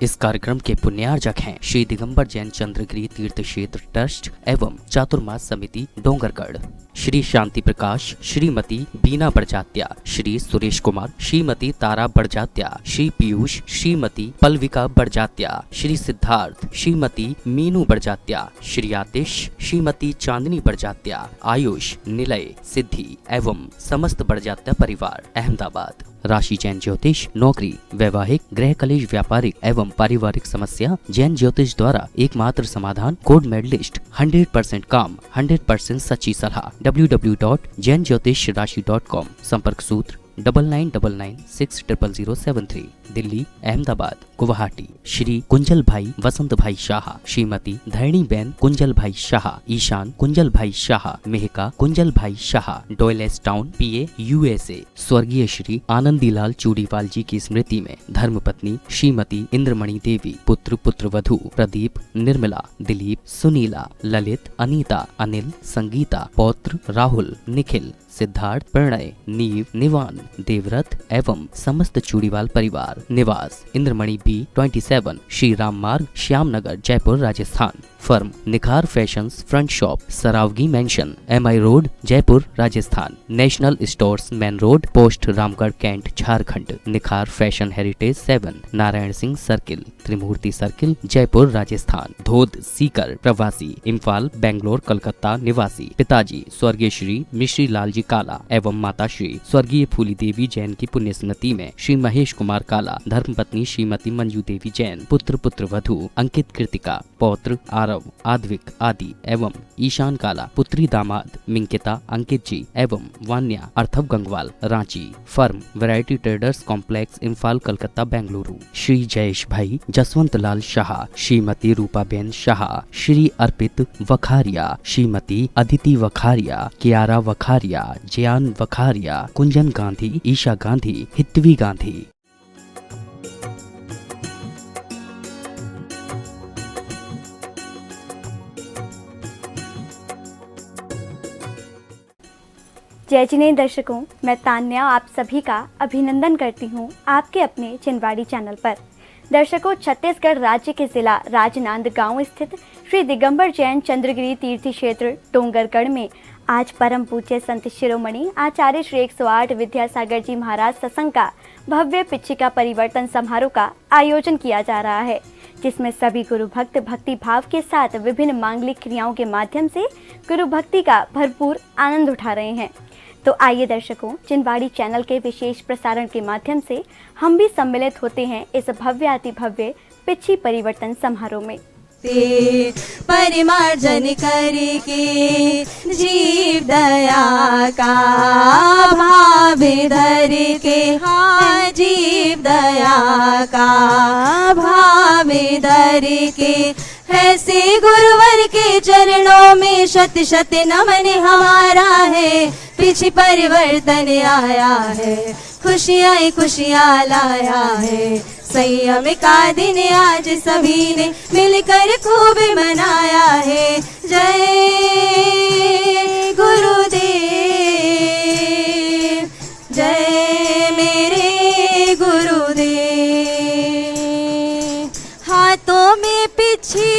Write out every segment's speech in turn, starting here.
इस कार्यक्रम के पुण्यार्जक हैं श्री दिगंबर जैन चंद्रगिरी तीर्थ क्षेत्र ट्रस्ट एवं चातुर्मास समिति डोंगरगढ़। श्री शांति प्रकाश, श्रीमती बीना बड़जात्या, श्री सुरेश कुमार, श्रीमती तारा बड़जात्या, श्री पीयूष, श्रीमती पल्विका बड़जात्या, श्री सिद्धार्थ, श्रीमती मीनू बड़जात्या, श्री आतिश, श्रीमती चांदनी बड़जात्या, आयुष, निलय, सिद्धि एवं समस्त बड़जात्या परिवार अहमदाबाद। राशि जैन ज्योतिष, नौकरी, वैवाहिक, गृह कलेश, व्यापारिक एवं पारिवारिक समस्या जैन ज्योतिष द्वारा एकमात्र समाधान, गोल्ड मेडलिस्ट, 100% काम, 100% सच्ची सलाह। www.jainjyotishrashi.com। संपर्क सूत्र 9999600073, दिल्ली, अहमदाबाद, गुवाहाटी। श्री कुंजल भाई वसंत भाई शाह, श्रीमती धरणी बेन कुंजल भाई शाह, ईशान कुंजल भाई शाह, मेहका कुंजल भाई शाह, डोयलेस टाउन, PA, USA। स्वर्गीय श्री आनंदीलाल चूड़ीवाल जी की स्मृति में धर्मपत्नी श्रीमती इंद्रमणि देवी, पुत्र पुत्रवधू प्रदीप, निर्मला, दिलीप, सुनीला, ललित, अनीता, अनिल, संगीता, पौत्र राहुल, निखिल, सिद्धार्थ, प्रणय, नीव, निवान, देवव्रत एवं समस्त चूड़ीवाल परिवार। निवास Indramani B27, Shri Ram Marg, Shyamnagar, Jaipur, Rajasthan. Firm Nikhar fashions, front shop, Saraogi mansion, MI road, Jaipur, Rajasthan. National stores, main road, post Ramgarh, cantt, Jharkhand. Nikhar fashion heritage 7, Narayan Singh circle, Trimurti circle, Jaipur, Rajasthan. Dhod Sikar, प्रवासी, इम्फाल, बेंगलोर, कलकत्ता निवासी। पिताजी स्वर्गीय श्री मिश्री लाल जी काला एवं माता श्री स्वर्गीय फूली देवी जैन की पुण्य स्मृति में श्री महेश कुमार काला, धर्मपत्नी श्रीमती मंजू देवी जैन, पुत्र पुत्रवधू अंकित, कृतिका, पौत्र आरव, आद्विक आदि एवं ईशान काला, पुत्री दामाद मिंकिता, अंकित जी एवं वान्या अर्थव Gangwal, Ranchi. Firm variety traders complex, Imphal, Calcutta, Bengaluru. Shri Jayesh bhai Jaswant Lal Shah, Shrimati रूपाबेन Shah, Shri अर्पित वखारिया, श्रीमती अदिति वखारिया, कियारा वखारिया, जियान वखारिया, कुंजन गांधी, ईशा गांधी, हितवी गांधी। जय जिने दर्शकों, मैं तान्या आप सभी का अभिनंदन करती हूँ आपके अपने चिनवाड़ी चैनल पर। दर्शकों, छत्तीसगढ़ राज्य के जिला राजनांदगांव स्थित श्री दिगंबर जैन चंद्रगिरी तीर्थ क्षेत्र डोंगरगढ़ में आज परम पूज्य संत शिरोमणि आचार्य श्री 108 विद्यासागर जी महाराज सत्संग का भव्य पिछिका परिवर्तन समारोह का आयोजन किया जा रहा है, जिसमें सभी गुरु भक्त भक्ति भाव के साथ विभिन्न मांगलिक क्रियाओं के माध्यम से गुरु भक्ति का भरपूर आनंद उठा रहे हैं। तो आइए दर्शकों, चिनवाड़ी चैनल के विशेष प्रसारण के माध्यम से हम भी सम्मिलित होते हैं इस भव्य अति भव्य पिछी परिवर्तन समारोह में। परिमार्जन करके जीव दया का भाव धर के, हाँ जीव दया का भाव धर के, ऐसे गुरुवर के चरणों में शत शत नमन हमारा है। पीछे परिवर्तन आया है, खुशियाँ खुशियाँ लाया है। संयम का दिन आज सभी ने मिलकर खूब मनाया है। जय गुरुदेव, जय मेरे गुरुदेव। हाथों में पिछी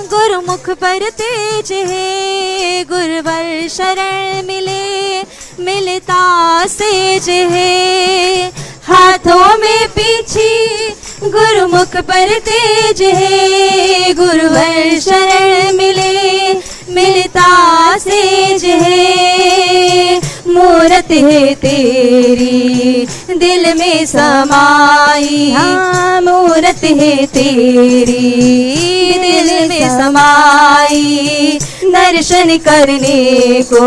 गुरुमुख पर तेज है, गुरुवर शरण मिले मिलता सेज है। हाथों में पीछी गुरुमुख पर तेज है, गुरुवर शरण मिले मिलता सेज है। मूरत है तेरी दिल में समाई, हाँ मूरत है तेरी दिल में समाई। दर्शन करने को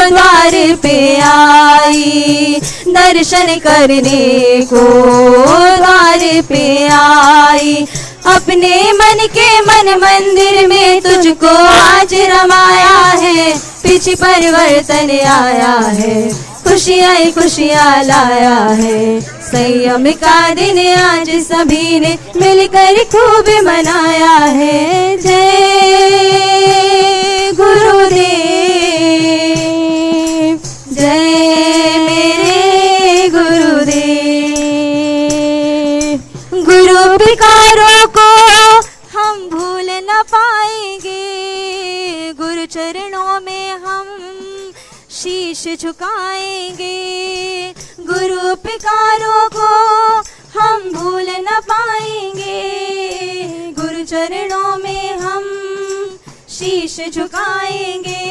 द्वार पे आई, दर्शन करने को द्वार पे आई। अपने मन के मन मंदिर में तुझको आज रमाया है। पीछे परिवर्तन आया है, खुशियाँ खुशियाँ लाया है। संयम का दिन आज सभी ने मिलकर खूब मनाया है। जय गुरुदेव, जय मेरे गुरुदेव। गुरु पिकारों को हम भूल न पाएंगे, गुरु चरणों में हम शीश झुकाएंगे। गुरु पिकारों को हम भूल न पाएंगे, गुरु चरणों में हम शीश झुकाएंगे।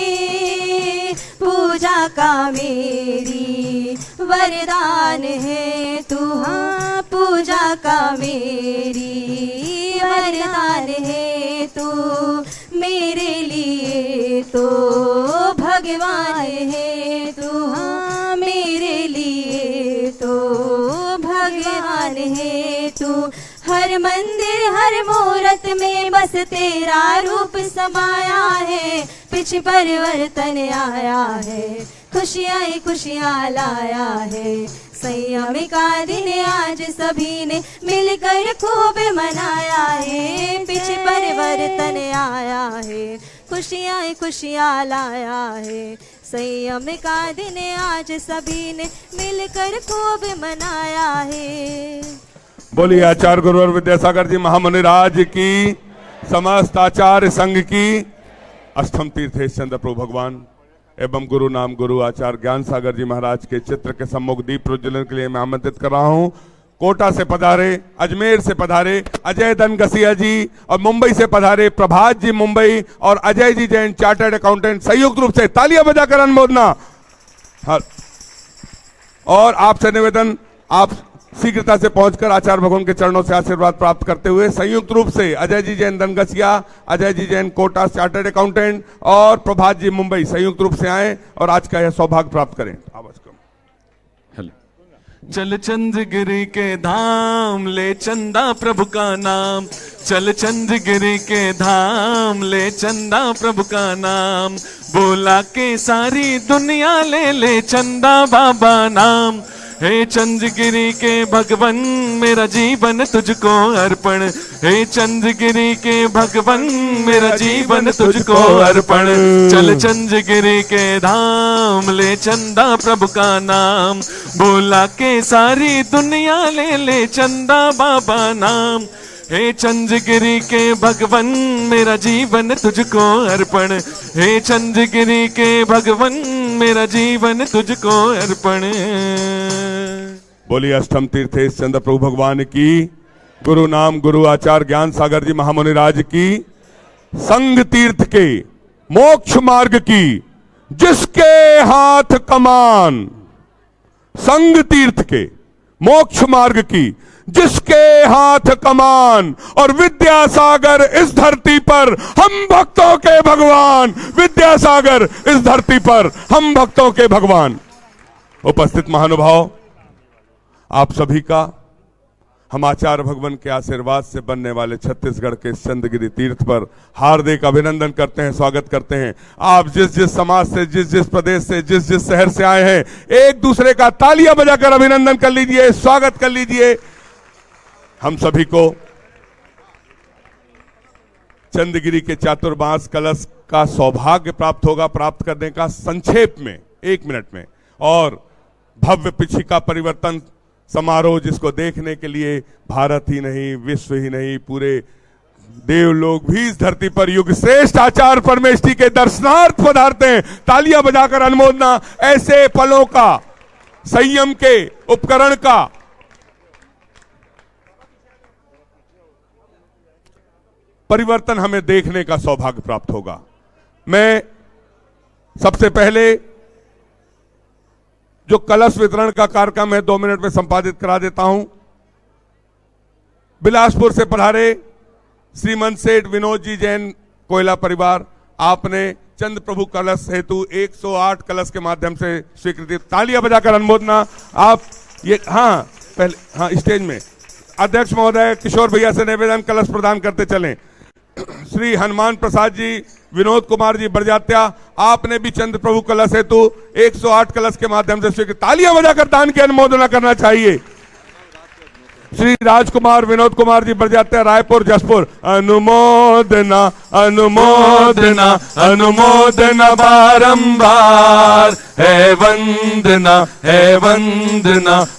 पूजा का मेरी वरदान है तू, हाँ पूजा का मेरी वरदान है तू, मेरे लिए तो भगवान है तू, हाँ मेरे लिए तो भगवान है तू। हर मंदिर हर मूरत में बस तेरा रूप समाया है, पिछ परिवर्तन आया है, खुशियाँ ही खुशियाँ लाया है। संयम का दिन आज सभी ने मिलकर खूब मनाया है, पिछ परिवर्तन आया है, खुशियाँ ही खुशियाँ लाया है। संयम का दिन आज सभी ने मिलकर खूब मनाया है। बोलिए आचार्य गुरुवर विद्यासागर जी महामुनि राज की, समस्त आचार्य संघ की, अष्टम तीर्थेश चंद्र प्रभु भगवान एवं गुरु नाम गुरु आचार्य ज्ञान सागर जी महाराज के चित्र के सम्मुख दीप प्रज्वलन के लिए मैं आमंत्रित कर रहा हूं। कोटा से पधारे, अजमेर से पधारे अजय दनगसिया जी, और मुंबई से पधारे प्रभात जी मुंबई और अजय जी जैन चार्टर्ड अकाउंटेंट, संयुक्त रूप से तालियां बजाकर अनुमोदना। और आपसे निवेदन, आप शीघ्रता से पहुंचकर आचार्य भगवान के चरणों से आशीर्वाद प्राप्त करते हुए संयुक्त रूप से अजय जी जैन दनगसिया, अजय जी जैन कोटा चार्टर्ड अकाउंटेंट और प्रभात जी मुंबई संयुक्त रूप से आए और आज का यह सौभाग्य प्राप्त करें। आवाज कम। चल चंद्रगिरी के धाम ले चंदा प्रभु का नाम, चल चंद्रगिरी के धाम ले चंदा प्रभु का नाम, बोला के सारी दुनिया ले ले चंदा बाबा नाम। हे चंद्रगिरी के भगवन मेरा जीवन तुझको अर्पण, हे चंद्रगिरी के भगवन मेरा जीवन तुझको अर्पण। चल चंद्रगिरी के धाम ले चंदा प्रभु का नाम, बोला के सारी दुनिया ले ले चंदा बाबा नाम। हे चंद्रगिरी के भगवन मेरा जीवन तुझको अर्पण, हे चंद्रगिरी के भगवन मेरा जीवन तुझको अर्पण। बोलिए अष्टम तीर्थेश चंद्र प्रभु भगवान की, गुरु नाम गुरु आचार्य ज्ञान सागर जी महामुनि राज की, संग तीर्थ के मोक्ष मार्ग की जिसके हाथ कमान, संग तीर्थ के मोक्ष मार्ग की जिसके हाथ कमान, और विद्यासागर इस धरती पर हम भक्तों के भगवान, विद्यासागर इस धरती पर हम भक्तों के भगवान। उपस्थित महानुभाव, आप सभी का हम आचार्य भगवान के आशीर्वाद से बनने वाले छत्तीसगढ़ के चंद्रगिरी तीर्थ पर हार्दिक अभिनंदन करते हैं, स्वागत करते हैं। आप जिस जिस समाज से, जिस जिस प्रदेश से, जिस जिस शहर से आए हैं, एक दूसरे का तालियां बजाकर अभिनंदन कर लीजिए, स्वागत कर लीजिए। हम सभी को चंद्रगिरी के चातुर्मास कलश का सौभाग्य प्राप्त होगा, प्राप्त करने का संक्षेप में 1 मिनट में, और भव्य पिछिका परिवर्तन समारोह जिसको देखने के लिए भारत ही नहीं, विश्व ही नहीं, पूरे देवलोक भी इस धरती पर युग श्रेष्ठ आचार्य परमेश जी के दर्शनार्थ पधारते हैं। तालियां बजाकर अनुमोदना। ऐसे पलों का, संयम के उपकरण का, परिवर्तन हमें देखने का सौभाग्य प्राप्त होगा। मैं सबसे पहले जो कलश वितरण का कार्यक्रम है 2 मिनट में संपादित करा देता हूं। बिलासपुर से पधारे श्रीमंत सेठ विनोद जी जैन कोयला परिवार, आपने चंद्र प्रभु कलश हेतु 108 कलश के माध्यम से स्वीकृति। तालियां बजाकर अनुमोदना। आप ये पहले स्टेज में अध्यक्ष महोदय किशोर भैया से निवेदन, कलश प्रदान करते चलें। श्री हनुमान प्रसाद जी, विनोद कुमार जी बरजात्या, आपने भी चंद्र प्रभु कलश हेतु 108 कलश के माध्यम से स्वीकृत। तालियां बजाकर दान की अनुमोदना करना चाहिए। श्री राजकुमार विनोद कुमार जी बरजाते रायपुर जसपुर। अनुमोदना अनुमोदना अनुमोदना बारंबार, है वंदना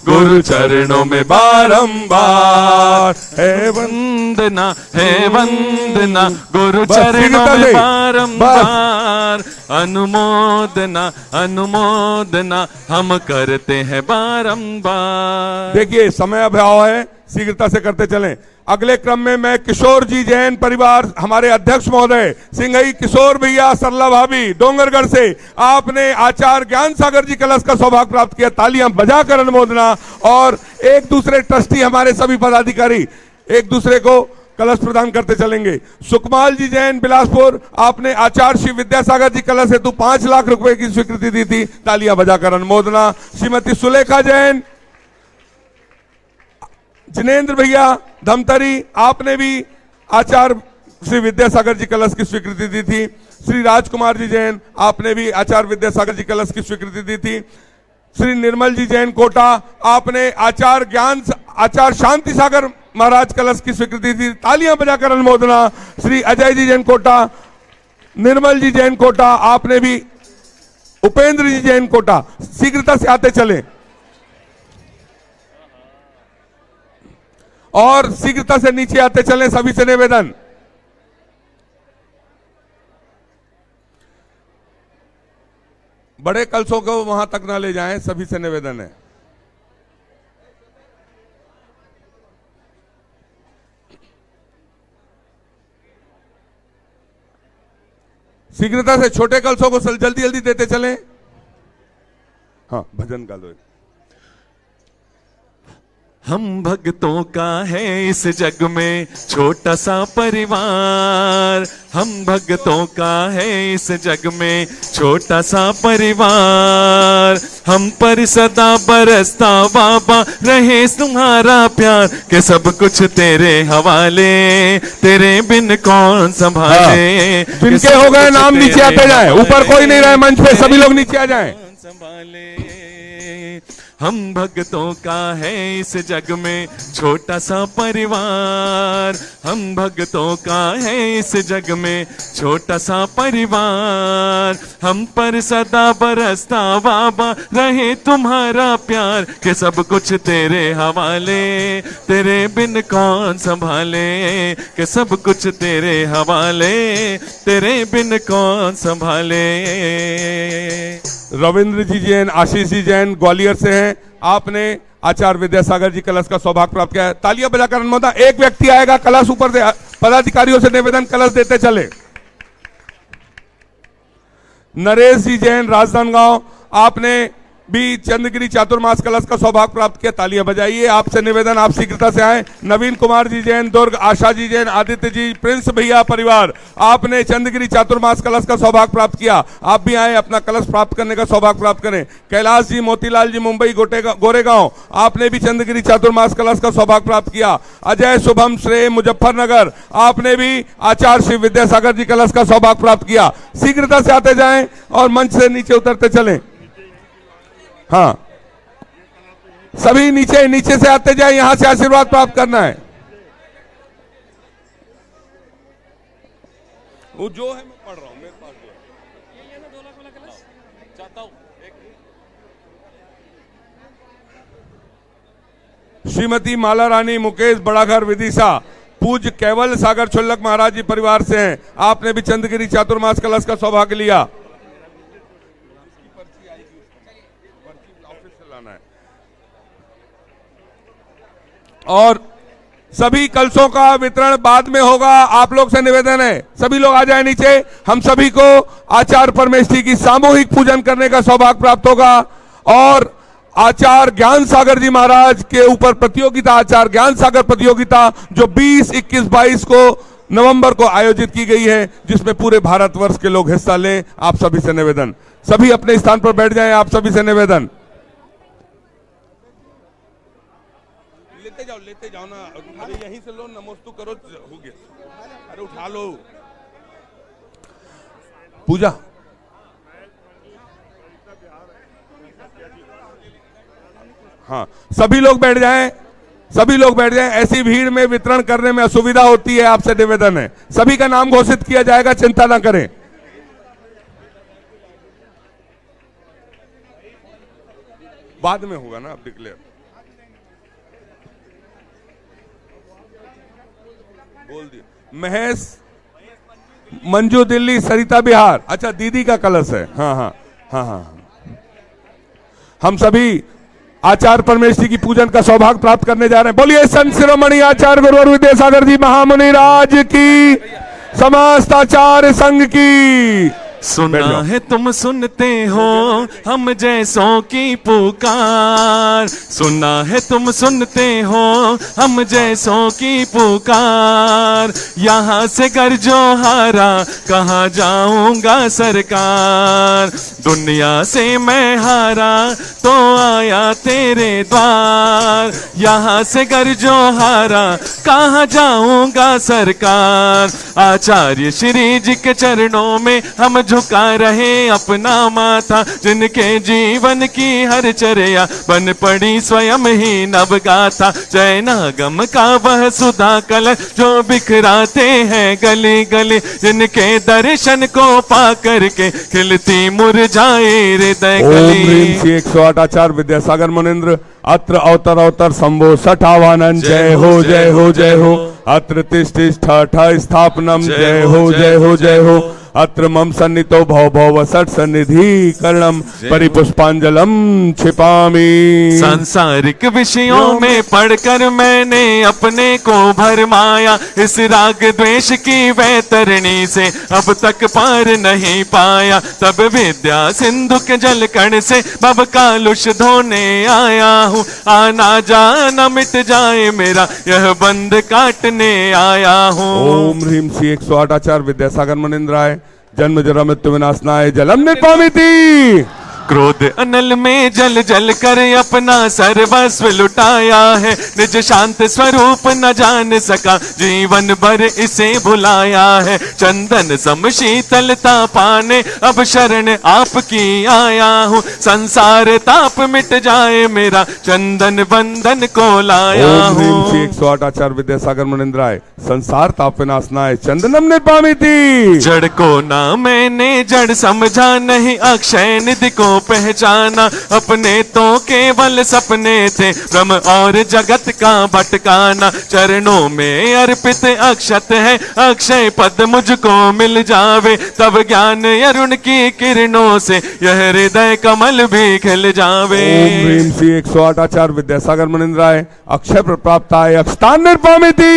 गुरु चरणों में बारंबार, है वंदना गुरु बस, चरणों सीखता में से। बारंबार, अनुमोदना हम करते हैं बारंबार। देखिए समय अभाव है, शीघ्रता से करते चलें। अगले क्रम में मैं किशोर जी जैन परिवार, हमारे अध्यक्ष महोदय सिंघई किशोर भैया, सरला भाभी डोंगरगढ़ से, आपने आचार्य ज्ञान सागर जी कलश का सौभाग्य प्राप्त किया। तालियां बजाकर अनुमोदना। और एक दूसरे ट्रस्टी हमारे सभी पदाधिकारी एक दूसरे को कलश प्रदान करते चलेंगे। सुकमाल जी जैन बिलासपुर, आपने आचार्य श्री विद्यासागर जी कलश हेतु 5 लाख रुपए की स्वीकृति दी थी। तालियां बजाकर अनुमोदना। श्रीमती सुलेखा जैन, जिनेन्द्र भैया धमतरी, आपने भी आचार्य श्री विद्यासागर जी कलश की स्वीकृति दी थी। श्री राजकुमार जी जैन, आपने भी आचार्य विद्यासागर जी कलश की स्वीकृति दी थी। श्री निर्मल जी जैन कोटा, आपने आचार्य शांति सागर महाराज कलश की स्वीकृति दी। तालियां बजाकर अनुमोदना। श्री अजय जी जैन कोटा, निर्मल जी जैन कोटा, आपने भी, उपेंद्र जी जैन कोटा, शीघ्रता से आते चले और शीघ्रता से नीचे आते चलें। सभी से निवेदन, बड़े कलशों को वहां तक ना ले जाएं, सभी से निवेदन है। शीघ्रता से छोटे कलशों को जल्दी जल्दी देते चलें। हाँ, भजन गा लो। हम भक्तों का है इस जग में छोटा सा परिवार, हम भक्तों का है इस जग में छोटा सा परिवार। हम पर सदा बरसता बाबा रहे तुम्हारा प्यार, के सब कुछ तेरे हवाले, तेरे बिन कौन संभाले। जिनके हो गए नाम नीचे आते जाएं, ऊपर कोई नहीं रहे मंच पे, सभी लोग नीचे आ जाएं। संभाले। हम भक्तों का है इस जग में छोटा सा परिवार, हम भक्तों का है इस जग में छोटा सा परिवार। हम पर सदा बरसता बाबा रहे तुम्हारा प्यार, के सब कुछ तेरे हवाले, तेरे बिन कौन संभाले। के सब कुछ तेरे हवाले, तेरे बिन कौन संभाले। रविंद्र जी जैन, आशीष जी जैन ग्वालियर से हैं, आपने आचार्य विद्यासागर जी कलश का सौभाग्य प्राप्त किया है। तालियां बजाकर अनुमोदन। एक व्यक्ति आएगा कलश ऊपर से, पदाधिकारियों से निवेदन कलश देते चले। नरेश जी जैन राजनांदगांव, आपने भी चंद्रगिरी चातुर्मास कलश का सौभाग्य प्राप्त किया। तालियां बजाइए। आपसे निवेदन, आप शीघ्रता से आए। नवीन कुमार जी जैन दुर्ग, आशा जी जैन, आदित्य जी, प्रिंस भैया परिवार, आपने चंद्रगिरी चातुर्मास कलश का सौभाग्य प्राप्त किया। आप भी आए, अपना कलश प्राप्त करने का सौभाग्य प्राप्त करें। कैलाश जी, मोतीलाल जी मुंबई गोरेगांव, आपने भी चंद्रगिरी चातुर्मास कलश का सौभाग्य प्राप्त किया। अजय शुभम श्रेय मुजफ्फरनगर, आपने भी आचार्य श्री विद्यासागर जी कलश का सौभाग्य प्राप्त किया। शीघ्रता से आते जाएं और मंच से नीचे उतरते चलें। हाँ, सभी नीचे से आते जाए, यहां से आशीर्वाद प्राप्त करना है। वो जो है मैं पढ़ रहा हूं, मेरे पास चाहता हूं। श्रीमती माला रानी मुकेश बड़ाघर विदिशा, पूज्य केवल सागर छुल्लक महाराज जी परिवार से हैं, आपने भी चंद्रगिरी चातुर्मास कलश का सौभाग्य लिया। और सभी कलशों का वितरण बाद में होगा। आप लोग से निवेदन है, सभी लोग आ जाए नीचे। हम सभी को आचार्य परमेष्ठी की सामूहिक पूजन करने का सौभाग्य प्राप्त होगा। और आचार्य ज्ञान सागर जी महाराज के ऊपर प्रतियोगिता, आचार्य ज्ञान सागर प्रतियोगिता, जो 20, 21, 22 को नवंबर को आयोजित की गई है, जिसमें पूरे भारतवर्ष के लोग हिस्सा लें। आप सभी से निवेदन, सभी अपने स्थान पर बैठ जाएं। आप सभी से निवेदन, लेते जाओ ना, अरे यहीं से लो, नमोस्तु करो, हो गया। अरे उठा लो। पूजा, हाँ, सभी लोग बैठ जाएं। सभी लोग बैठ जाएं। ऐसी भीड़ में वितरण करने में असुविधा होती है, आपसे निवेदन है। सभी का नाम घोषित किया जाएगा, चिंता ना करें। बाद में होगा ना, अब डिक्लेयर बोल दिया। महेश, मंजू दिल्ली, सरिता बिहार। अच्छा, दीदी का कलश है। हाँ हाँ हाँ हाँ। हम सभी आचार्य परमेश्वरी की पूजन का सौभाग्य प्राप्त करने जा रहे हैं। बोलिए संत शिरोमणि आचार्य गुरुवर विद्यासागर जी महामुनि राज की, समस्त आचार्य संघ की। सुना है तुम सुनते हो हम जैसों की पुकार, सुना है तुम सुनते हो हम जैसों की पुकार। यहाँ से गर्जो हारा कहाँ जाऊंगा सरकार, दुनिया से मैं हारा तो आया तेरे द्वार। यहाँ से गर्जो हारा कहाँ जाऊंगा सरकार, आचार्य श्री जी के चरणों में हम झुका रहे अपना माथा। जिनके जीवन की हर चर्या बन पड़ी स्वयं ही नव गाथा। जैनागम का वह सुधा कलश जो बिखराते हैं गली गली, जिनके दर्शन को पा करके खिलती मुरझाए हृदय गली। 108 आचार्य विद्यासागर मुनिंद्र अत्र अवतर अवतर संभो सठावानन। जय हो जय हो जय हो। अत्र तिष्ठ स्थापनम। जय हो जय हो जय हो। अत्र मम सन्नितो भव भव सट सन्निधि कर्णम परिपुष्पांजलम छिपामी। सांसारिक विषयों में पढ़कर मैंने अपने को भरमाया, इस राग द्वेष की वैतरणी से अब तक पार नहीं पाया। तब विद्या सिंधु के जल कण से भव कालुष धोने आया हूँ। आना जाना मिट जाए मेरा यह बंध काटने आया हूँ। ओम ह्रीम श्री 108 आचार्य विद्यासागर मुनिंद्राय जन्म जरा मृत्यु विनाशनाय जलम निर्पामिति। क्रोध अनल में जल जल कर अपना सर्वस्व लुटाया है, निज शांत स्वरूप न जान सका जीवन भर इसे भुलाया है। चंदन सम शीतलता पाने अब शरण आपकी आया हूँ, संसार ताप मिट जाए मेरा चंदन बंधन को लाया हूँ। 108 आचार्य विद्यासागर मुनिंद्राय संसार ताप विनाशनाय चंदनम निर्पामिति। जड़ को ना मैंने जड़ समझा नहीं अक्षय निधि को पहचाना, अपने तो केवल सपने थे ब्रह्म और जगत का भटकाना। चरणों में अर्पित अक्षत है अक्षय पद मुझको मिल जावे, तब ज्ञान अरुण की किरणों से यह हृदय कमल भी खिल जावे। ओम ह्रीम श्री 108 आचार्य विद्यासागर मुनिंद्राय अक्षय प्राप्ताय अक्षतान निर्पामिति।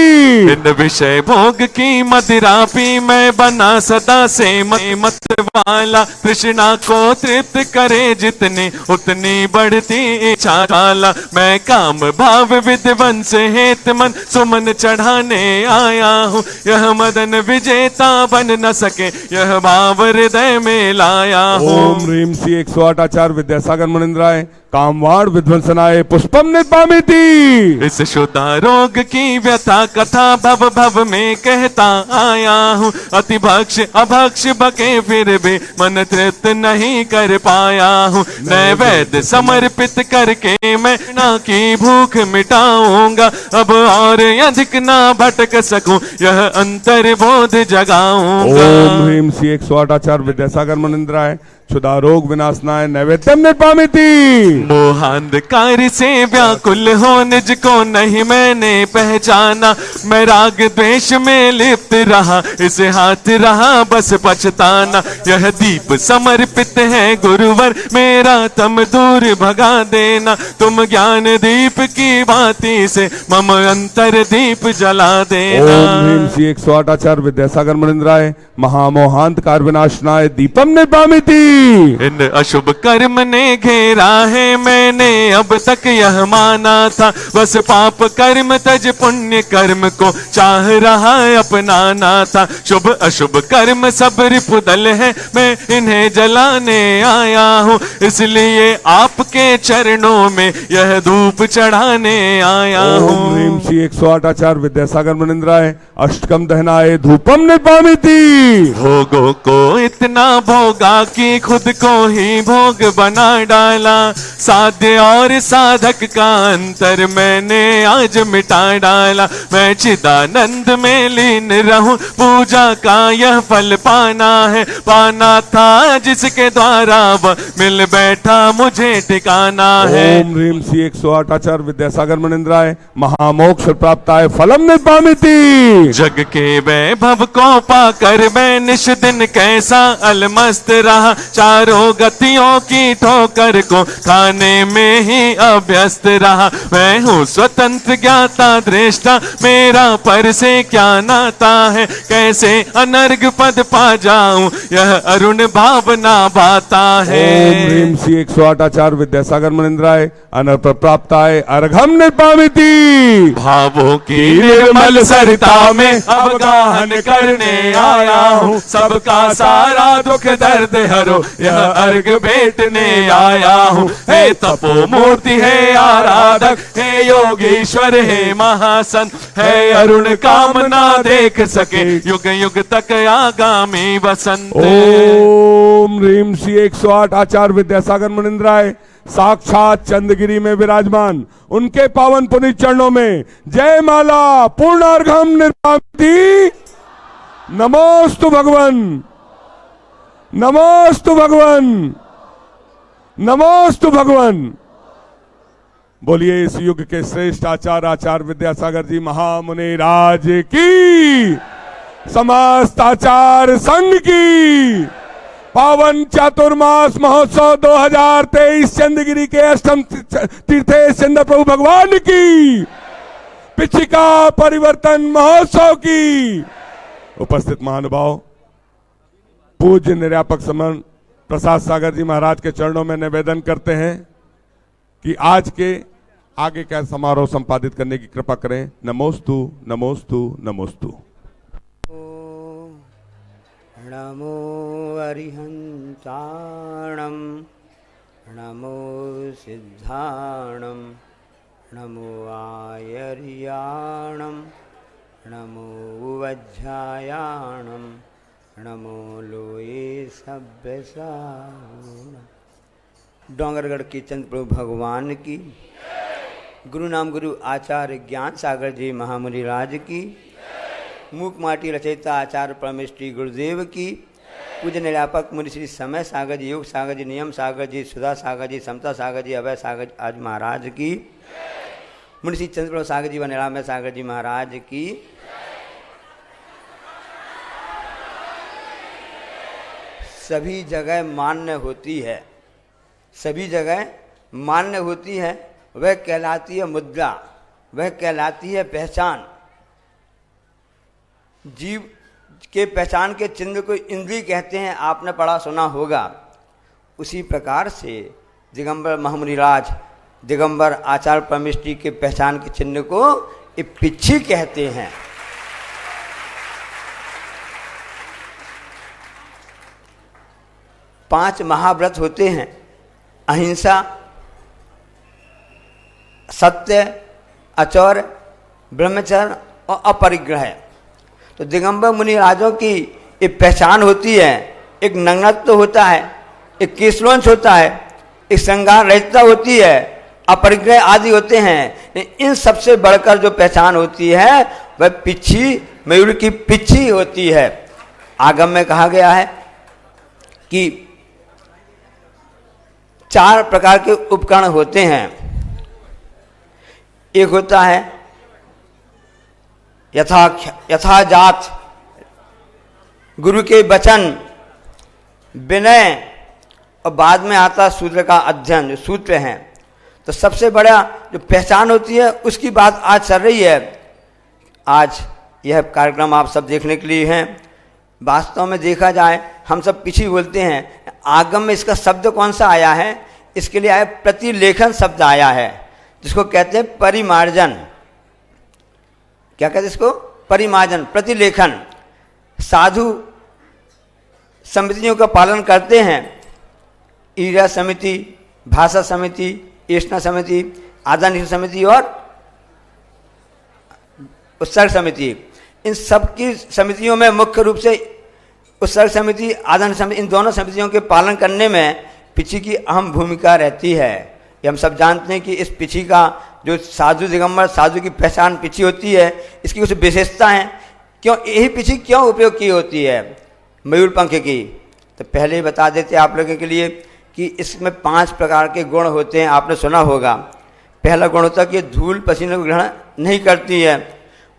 इन विषय भोग की मदिरा पी मैं बना सदा से मत वाला, कृष्णा को तृप्त करे जितनी उतनी बढ़ती इच्छा काला। मैं काम भाव विद्वंस हेत मन सुमन चढ़ाने आया हूँ, यह मदन विजेता बन न सके यह भाव हृदय में लाया हूँ। ओम ह्रीम श्री 108 आचार्य विद्यासागर मुनिंद्राय कामवाण विध्वंसनाय पुष्पम निर्पामिति। इस शुद्धा रोग की व्यथा कथा भव भव में कहता आया हूँ, अति भक्ष अभक्ष बके फिर भी मन तृप्त नहीं कर पाया हूँ। नैवेद्य समर्पित करके मैं ना की भूख मिटाऊंगा, अब और अधिक ना भटक सकूं यह अंतर बोध जगाऊंगा। ओम ह्रीम श्री 108 आचार्य विद्यासागर मुनिंद्राय क्षुधा रोग विनाशनाय नैवेद्यम निर्पामिति। मोहांधकार से व्याकुल हो निज को नहीं मैंने पहचाना, मैं राग द्वेष में लिप्त रहा इसे हाथ रहा बस पछताना। यह दीप समर्पित है गुरुवर मेरा तम दूर भगा देना, तुम ज्ञान दीप की भांति से मम अंतर दीप जला देना। ओम ह्रीम श्री 108 आचार्य विद्यासागर मुनिंद्राय महामोहांधकार विनाशनाय दीपम निर्पामिति। इन अशुभ कर्म ने घेरा है मैंने अब तक यह माना था, बस पाप कर्म तज पुण्य कर्म को चाह रहा अपनाना था। शुभ अशुभ कर्म सब रिपुदल है मैं इन्हें जलाने आया हूँ, इसलिए आपके चरणों में यह धूप चढ़ाने आया हूँ। ओम ह्रीम श्री 108 आचार्य विद्यासागर मुनिंद्राय अष्टकम दहनाय धूपम निर्पामिति। भोगों को इतना भोगा कि खुद को ही भोग बना डाला। साध्य और साधक का अंतर मैंने आज मिटा डाला। मैं चिदानंद में लीन रहूं, पूजा का यह फल पाना है। पाना था जिसके द्वारा वह मिल बैठा, मुझे ठिकाना है। ओम ह्रीम श्री 108 आचार्य विद्यासागर मुनिंद्राय महामोक्ष प्राप्ताय फलम निपामिति। जग के वैभव को पाकर मैं निश दिन कैसा अलमस्त रहा। चारों गतियों की ठोकर को खाने में ही अभ्यस्त रहा। मैं हूँ स्वतंत्र ज्ञाता दृष्टा, मेरा पर से क्या नाता है। कैसे अनर्घ पद पा जाऊं, यह अरुण भावना भाता है। ओम ह्रीम श्री 108 आचार्य विद्यासागर मुनिंद्राय अनर्प प्राप्ताय अर्घम निपामिति। भावों की निर्मल सरिता में अवगाहन करने आया हूँ। सबका सारा दुख दर्द हरो, यह अर्घ भेंटने आया हूँ। हे तपो मूर्ति है आराधक, हे योगीश्वर है महासंत, है अरुण कामना देख सके युग युग तक आगामी वसंत। ओम ह्रीम श्री 108 आचार्य विद्यासागर मुनिंद्राय साक्षात चंद्रगिरी में विराजमान उनके पावन पुनीत चरणों में जय माला पूर्णार्घम निर्माति। नमोस्तु भगवन, नमोस्तु भगवन, नमोस्तु भगवन। बोलिए इस युग के श्रेष्ठ आचार्य विद्यासागर जी महामुनि राज की, समस्त आचार्य संघ की। पावन चातुर्मास महोत्सव 2023 चंद्रगिरी के अष्टम तीर्थेश चंद्र प्रभु भगवान की, पिछिका परिवर्तन महोत्सव की। उपस्थित महानुभाव, पूज्य निर्यापक समन प्रसाद सागर जी महाराज के चरणों में निवेदन करते हैं कि आज के आगे का समारोह संपादित करने की कृपा करें। नमोस्तु नमोस्तु नमोस्तु। नमो अरिहंताणं, नमो सिद्धाणं, नमो आयर्याणं, नमो वज्रायाणं, नमो लोये सभ्यसागुणम्। डोंगरगढ़ की चंद्र प्रभु भगवान की, गुरु नाम गुरु आचार्य ज्ञान सागर जी महामुनि राज की, मूक माटी रचयिता आचार्य परमेश्वरी गुरुदेव की, पूज्य निर्यापक मुनि श्री समय सागर जी, योग सागर जी, नियम सागर जी, सुधा सागर जी, समता सागर जी, अभय सागर आज महाराज की, मुनि श्री चंद्र प्रभु सागर जी व निरामय सागर जी महाराज की। सभी जगह मान्य होती है, सभी जगह मान्य होती है, वह कहलाती है मुद्रा, वह कहलाती है पहचान। जीव के पहचान के चिन्ह को इंद्री कहते हैं, आपने पढ़ा सुना होगा। उसी प्रकार से दिगंबर महामुनिराज दिगंबर आचार्य परमेश्वरी के पहचान के चिन्ह को पिच्छी कहते हैं। पांच महाव्रत होते हैं, अहिंसा, सत्य, आचौर्य, ब्रह्मचर्य और अपरिग्रह। तो दिगंबर मुनि राजों की एक पहचान होती है, एक नग्नत्व होता है, एक केशवंश होता है, एक श्रृंगार रहितता होती है, अपरिग्रह आदि होते हैं। इन सबसे बढ़कर जो पहचान होती है वह पिच्छी, मयूर की पिच्छी होती है। आगम में कहा गया है कि 4 प्रकार के उपकरण होते हैं। एक होता है यथाजात, गुरु के वचन, विनय, और बाद में आता सूत्र का अध्ययन, जो सूत्र हैं। तो सबसे बड़ा जो पहचान होती है उसकी बात आज चल रही है। आज यह कार्यक्रम आप सब देखने के लिए हैं। वास्तव में देखा जाए, हम सब पिछी बोलते हैं, आगम में इसका शब्द कौन सा आया है? इसके लिए आया प्रतिलेखन शब्द आया है, जिसको कहते हैं परिमार्जन। क्या कहते हैं इसको? परिमार्जन, प्रतिलेखन। साधु समितियों का पालन करते हैं, ईरा समिति, भाषा समिति, ईष्णा समिति, आदान समिति और उत्सर्ग समिति। इन सब की समितियों में मुख्य रूप से उत्सर्ग समिति, आदान समिति, इन दोनों समितियों के पालन करने में पिछी की अहम भूमिका रहती है। ये हम सब जानते हैं कि इस पिछी का जो साधु दिगंबर साधु की पहचान पिछी होती है, इसकी कुछ विशेषता है। क्यों यही पिछी क्यों उपयोग की होती है मयूर पंख की, तो पहले ही बता देते आप लोगों के लिए कि इसमें 5 प्रकार के गुण होते हैं, आपने सुना होगा। पहला गुण होता है कि धूल पसीने को ग्रहण नहीं करती है,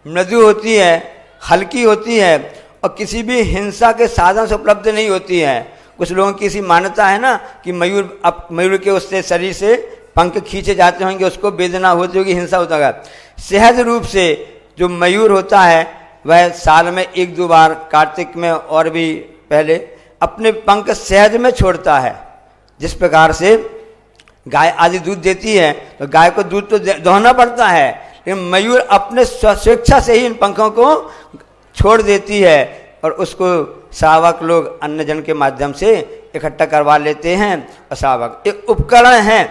मृदु होती है, हल्की होती है और किसी भी हिंसा के साधन से उपलब्ध नहीं होती है। कुछ लोगों की ऐसी मान्यता है ना कि मयूर के उससे शरीर से पंख खींचे जाते होंगे, उसको वेदना होती होगी, हिंसा होता होगा। सहज रूप से जो मयूर होता है वह साल में 1-2 बार, कार्तिक में और भी पहले, अपने पंख सहज में छोड़ता है। जिस प्रकार से गाय आदि दूध देती है तो गाय को दूध तो दोहना पड़ता है, लेकिन मयूर अपने स्वेच्छा से ही इन पंखों को छोड़ देती है और उसको श्रावक लोग अन्य जन के माध्यम से इकट्ठा करवा लेते हैं। और श्रावक एक उपकरण है,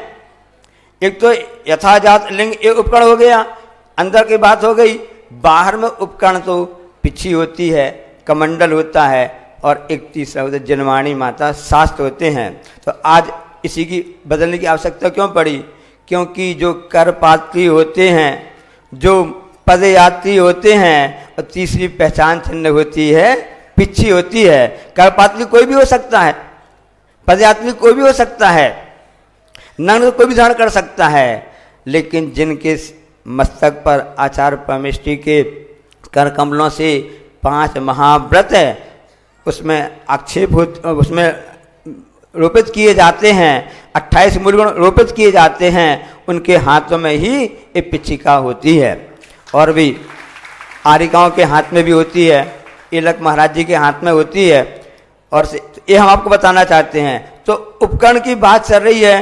एक तो यथाजात लिंग एक उपकरण हो गया, अंदर की बात हो गई। बाहर में उपकरण तो पिछी होती है, कमंडल होता है और एक तीसरा होता है जनवाणी माता, शास्त्र होते हैं। तो आज इसी की बदलने की आवश्यकता क्यों पड़ी? क्योंकि जो करपात्री होते हैं, जो पदयात्री होते हैं और तीसरी पहचान चिन्ह होती है पिछी होती है। करपात्री कोई भी हो सकता है, पदयात्री कोई भी हो सकता है, नग्न कोई भी धारण कर सकता है, लेकिन जिनके मस्तक पर आचार्य परमेष्ठी के कर कमलों से 5 महाव्रत है उसमें आक्षेप उसमें रोपित किए जाते हैं, 28 मूलगुण रोपित किए जाते हैं, उनके हाथों में ही ये पिछिका होती है। और भी आरिकाओं के हाथ में भी होती है, इलक महाराज जी के हाथ में होती है। और ये हम आपको बताना चाहते हैं। तो उपकरण की बात चल रही है,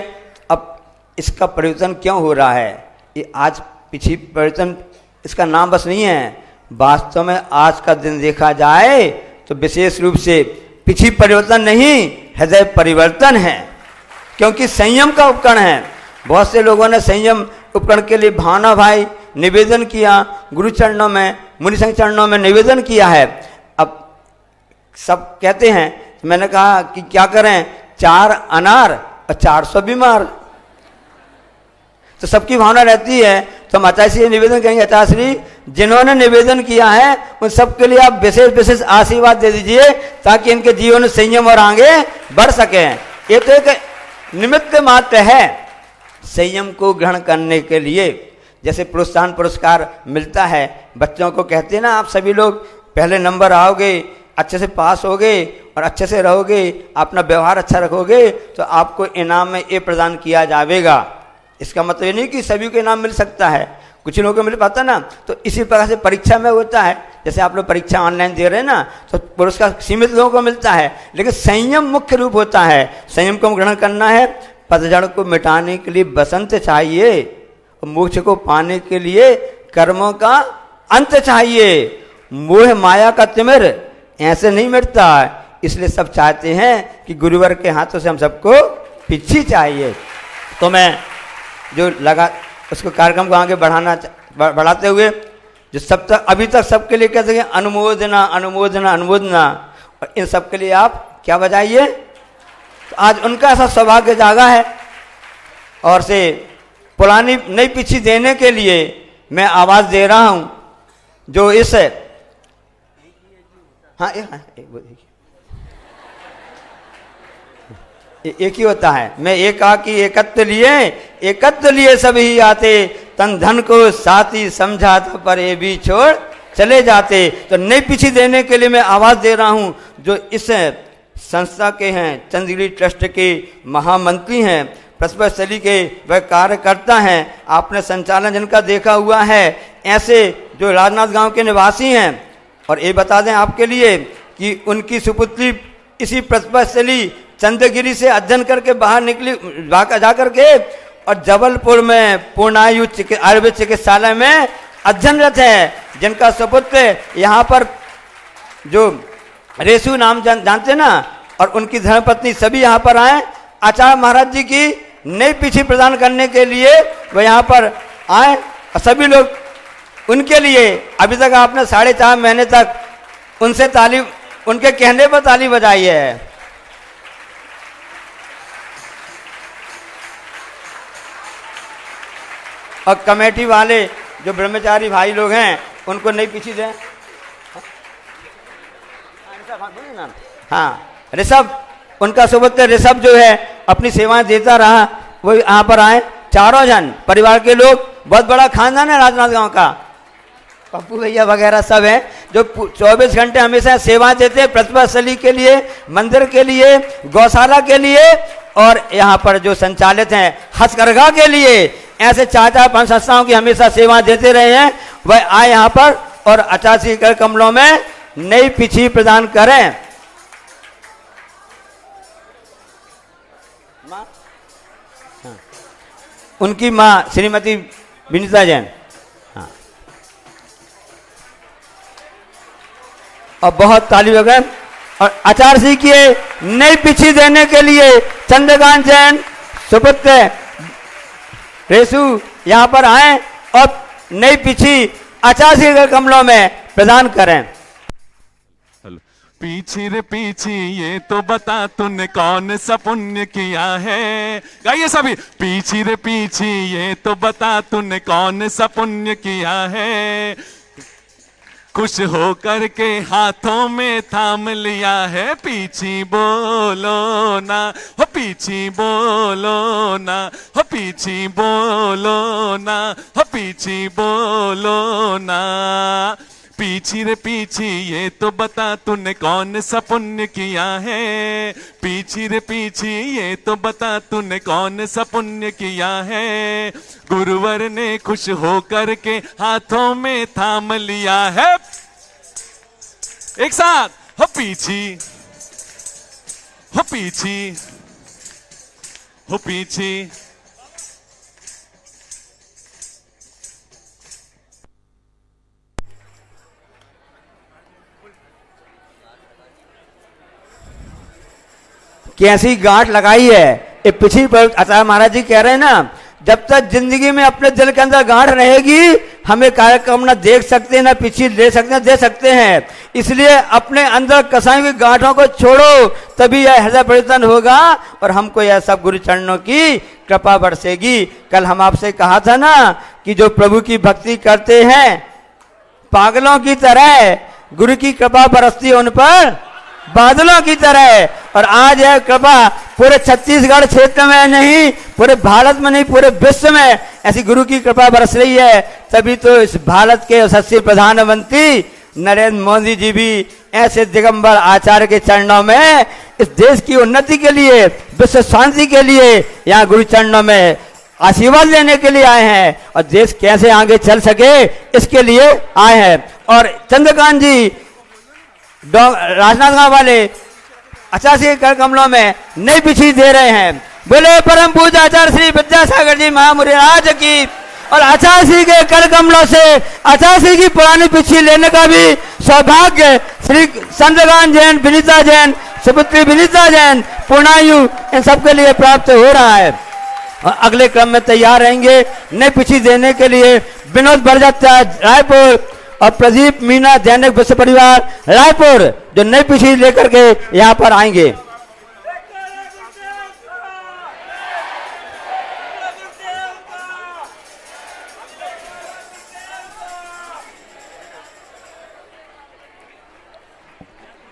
अब इसका परिवर्तन क्यों हो रहा है? ये आज पिछी परिवर्तन इसका नाम बस नहीं है, वास्तव में आज का दिन देखा जाए तो विशेष रूप से पिछी परिवर्तन नहीं, हृदय परिवर्तन है। क्योंकि संयम का उपकरण है। बहुत से लोगों ने संयम उपकरण के लिए भावना भाई निवेदन किया, गुरु चरणों में, मुनि संघ चरणों में निवेदन किया है। अब सब कहते हैं, मैंने कहा कि क्या करें, 4 अनार और 400 बीमार। तो सबकी भावना रहती है, तो हम आचार्य श्री निवेदन करेंगे, आचार्य श्री जिन्होंने निवेदन किया है उन सबके लिए आप विशेष विशेष आशीर्वाद दे दीजिए ताकि इनके जीवन में संयम और आगे बढ़ सके। ये तो एक निमित्त मात्र है संयम को ग्रहण करने के लिए। जैसे प्रोत्साहन पुरस्कार मिलता है बच्चों को, कहते हैं ना आप सभी लोग पहले नंबर आओगे, अच्छे से पास होगे और अच्छे से रहोगे, अपना व्यवहार अच्छा रखोगे तो आपको इनाम में ये प्रदान किया जाएगा। इसका मतलब ये नहीं कि सभी को इनाम मिल सकता है, कुछ लोगों को मिल पाता ना। तो इसी प्रकार से परीक्षा में होता है, जैसे आप लोग परीक्षा ऑनलाइन दे रहे हैं ना, तो पुरस्कार सीमित लोगों को मिलता है, लेकिन संयम मुख्य रूप होता है। संयम को ग्रहण करना है। पतझड़ को मिटाने के लिए बसंत चाहिए, मोक्ष को पाने के लिए कर्मों का अंत चाहिए। मोह माया का तिमिर ऐसे नहीं मिटता, इसलिए सब चाहते हैं कि गुरुवर के हाथों से हम सबको पिछी चाहिए। तो मैं जो लगा उसको कार्यक्रम को आगे बढ़ाते हुए जो सब तक अभी तक सबके लिए कहते हैं अनुमोदना अनुमोदना अनुमोदना, और इन सब के लिए आप क्या बजाइए। तो आज उनका ऐसा सौभाग्य जागा है और से पुरानी नई पिछी देने के लिए मैं आवाज दे रहा हूं। जो इस एक ही होता है। मैं एक कहा कि एकत्र लिए सभी आते, तन धन को साथी समझा था पर ये भी छोड़ चले जाते। तो नई पिछी देने के लिए मैं आवाज दे रहा हूं। जो इस संस्था के हैं, चंद्रगिरी ट्रस्ट के महामंत्री हैं, प्रसवस्थली के वह कार्यकर्ता हैं, आपने संचालन जिनका देखा हुआ है, ऐसे जो राजनाथ गांव के निवासी हैं। और ये बता दें आपके लिए कि उनकी सुपुत्री इसी प्रसवस्थली चंद्रगिरी से अध्ययन करके बाहर निकली जा करके और जबलपुर में पूर्णायु आयुर्वेद चिकित्सालय में अध्ययनरत है, जिनका सुपुत्र यहाँ पर जो रेसु नाम जानते ना, और उनकी धर्मपत्नी सभी यहाँ पर आए। आचार्य महाराज जी की नई पिछी प्रदान करने के लिए वह यहाँ पर आए और सभी लोग उनके लिए अभी तक आपने 4.5 महीने तक उनके कहने पर ताली बजाइए। और कमेटी वाले जो ब्रह्मचारी भाई लोग हैं उनको नहीं पीछे दें। हाँ, ऋषभ, उनका सुपुत्र ऋषभ जो है अपनी सेवाएं देता रहा, वो यहाँ पर आए। चारों जन परिवार के लोग, बहुत बड़ा खानदान है राजनाथ गांव का, पप्पू भैया वगैरह सब हैं जो 24 घंटे हमेशा सेवा देते हैं, प्रतिभा स्थली के लिए, मंदिर के लिए, गौशाला के लिए, और यहाँ पर जो संचालित हैं हथकरघा के लिए। ऐसे 4-5 संस्थाओं की हमेशा सेवा देते रहे हैं। वह आए यहाँ पर और 88 एकड़ कमलों में नई पिछी प्रदान करें। हाँ। उनकी माँ श्रीमती विनीता जैन। हाँ। और बहुत ताली वगैरह। और आचार्य की नई पिछी देने के लिए चंद्रकांत जैन सुपुत्र रेसु यहाँ पर आए और नई पिछी 88 एकड़ कमलों में प्रदान करें। पीछे रे पीछे ये तो बता तूने कौन सा पुण्य किया है। गाइए सभी, पीछे रे पीछे ये तो बता तूने कौन सा पुण्य किया है। खुश हो करके हाथों में थाम लिया है, पीछे बोलो ना हो, पीछे बोलो ना हो, पीछे बोलो ना हो, पीछे बोलो ना। पीछे रे पीछे ये तो बता तूने कौन सा पुण्य किया है। पीछे रे पीछे ये तो बता तूने कौन सा पुण्य किया है। गुरुवर ने खुश हो करके हाथों में थाम लिया है। एक साथ हो, पीछे हो, पीछे हो, पीछे। कैसी गांठ लगाई है ये पिछली पर। आचार्य महाराज जी कह रहे हैं ना, जब तक जिंदगी में अपने दिल के अंदर गांठ रहेगी हमें कार्यक्रम ना देख सकते ना पीछे दे सकते हैं। इसलिए अपने अंदर कसाई हुई गांठों को छोड़ो, तभी यह हृदय परिवर्तन होगा और हमको यह सब गुरु चरणों की कृपा बरसेगी। कल हम आपसे कहा था ना कि जो प्रभु की भक्ति करते हैं पागलों की तरह, गुरु की कृपा बरसती है उन पर बादलों की तरह। और आज यह कृपा पूरे छत्तीसगढ़ क्षेत्र में नहीं, पूरे भारत में नहीं, पूरे विश्व में ऐसी गुरु की कृपा बरस रही है। तभी तो इस भारत के यशस्वी प्रधानमंत्री नरेंद्र मोदी जी भी ऐसे दिगंबर आचार्य के चरणों में इस देश की उन्नति के लिए, विश्व शांति के लिए यहाँ गुरु चरणों में आशीर्वाद लेने के लिए आए हैं और देश कैसे आगे चल सके इसके लिए आए हैं। और चंद्रकांत जी राजनांदगांव वाले 88 एकड़ कमलों में नई पिछी दे रहे हैं। बोले परम पूज्य आचार्य श्री विद्यासागर जी महामुनि राज की। और 88 के एकड़ कमलों से 88 की पुरानी पिछी लेने का भी सौभाग्य श्री चंद्रकांत जैन, विनीता जैन, सुपुत्री विनीता जैन, पूर्णायु इन सबके लिए प्राप्त हो रहा है। और अगले क्रम में तैयार रहेंगे नई पिछी देने के लिए विनोद बरजत रायपुर और प्रदीप मीना दैनिक विश्व परिवार रायपुर, जो नई पिछी लेकर के यहाँ पर आएंगे।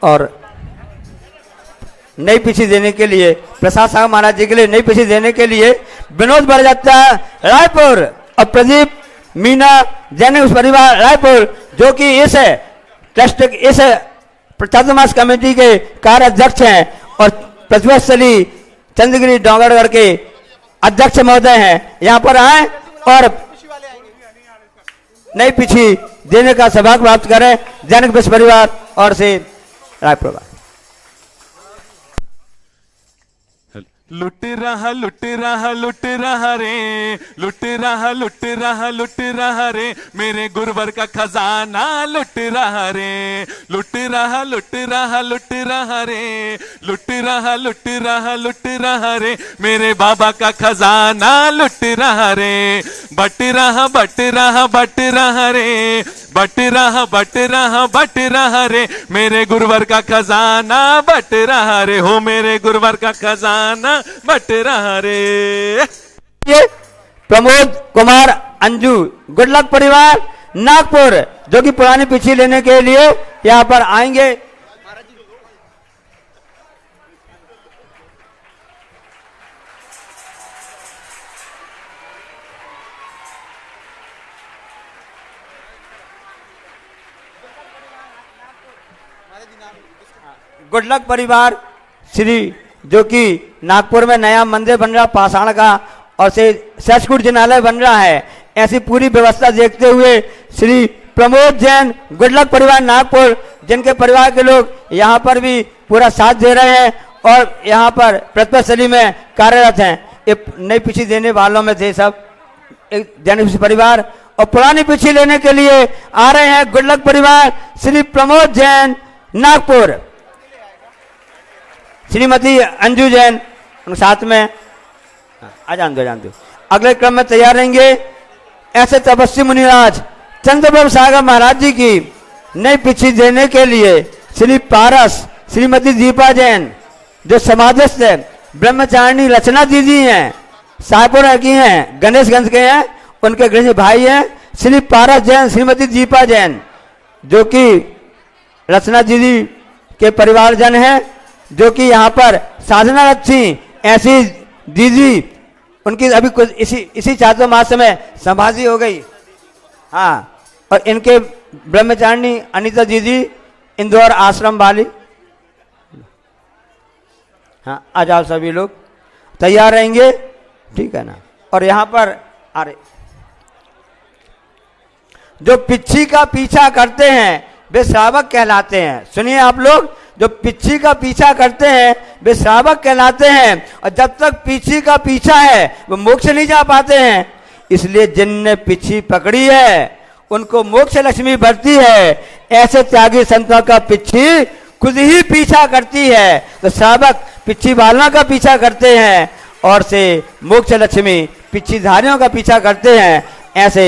और नई पिछी देने के लिए प्रसाद साहब महाराज जी के लिए नई पिछी देने के लिए विनोद बरजत्ता रायपुर और प्रदीप मीना दैनिक परिवार रायपुर, जो कि इस ट्रस्ट इस चातुर्मास कमेटी के कार्याध्यक्ष हैं और प्रतिभा स्थली चंद्रगिरी डोंगरगढ़ के अध्यक्ष महोदय हैं, यहाँ पर आए और नई पिछी देने का सौभाग्य प्राप्त करें। दैनिक विश्व परिवार और से रायपुर। लुट रहा लुट रहा लुट रहा रे, लुट रहा लुट रहा लुट रहा रे, मेरे गुरुवर का खजाना लुट रहा रे, लुट रहा लुट रहा लुट रहा रे, लुट रहा लुट रहा लुट रहा रे, मेरे बाबा का खजाना लुट रहा रे, बट रहा बट रहा बट रहा रे, बट रहा रे मेरे गुरुवर का खजाना, बट रहा रे हो मेरे गुरुवर का खजाना, बट रहा रे। ये प्रमोद कुमार अंजू गुडलक परिवार नागपुर, जो कि पुरानी पिछी लेने के लिए यहाँ पर आएंगे। गुडलक परिवार श्री, जो कि नागपुर में नया मंदिर बन रहा पाषाण का, और से सचखंड जिनालय बन रहा है, ऐसी पूरी व्यवस्था देखते हुए श्री प्रमोद जैन गुडलक परिवार नागपुर, जिनके परिवार के लोग यहाँ पर भी पूरा साथ दे रहे हैं और यहाँ पर प्रतिपक्षली में कार्यरत हैं। ये नई पिछी देने वालों में थे सब एक जैन परिवार, और पुरानी पिछी लेने के लिए आ रहे हैं गुडलक परिवार श्री प्रमोद जैन नागपुर, श्रीमती अंजू जैन साथ में। जान दो अगले क्रम में तैयार रहेंगे। ऐसे तपस्वी मुनिराज चंद्रप्रभ सागर महाराज जी की नई पिछी देने के लिए श्री पारस श्रीमती दीपा जैन, जो समाधिस्थ है, ब्रह्मचारिणी रचना दीदी हैं, साहपुर की हैं, गणेशगंज के हैं, उनके गृह भाई हैं श्री पारस जैन श्रीमती दीपा जैन, जो कि रचना दीदी के परिवारजन हैं, जो कि यहाँ पर साधना रखी ऐसी दीदी, उनकी अभी कुछ इसी चातुर मास में समाधि हो गई। हाँ, और इनके ब्रह्मचारिणी अनीता दीदी इंदौर आश्रम वाली। हाँ, आ जाओ सभी लोग, तैयार रहेंगे, ठीक है ना। और यहाँ पर अरे जो पिच्छी का पीछा करते हैं वे श्रावक कहलाते हैं। सुनिए आप लोग, जो पिच्छी का पीछा करते हैं वे श्रावक कहलाते हैं, और जब तक पिच्छी का पीछा है वो मोक्ष नहीं जा पाते हैं। इसलिए जिनने पिच्छी पकड़ी है उनको मोक्ष लक्ष्मी बढ़ती है। ऐसे त्यागी संतों का पिच्छी खुद ही पीछा करती है, तो श्रावक पिच्छी वालों का पीछा करते हैं, और से मोक्ष लक्ष्मी पिच्छीधारियों का पीछा करते हैं। ऐसे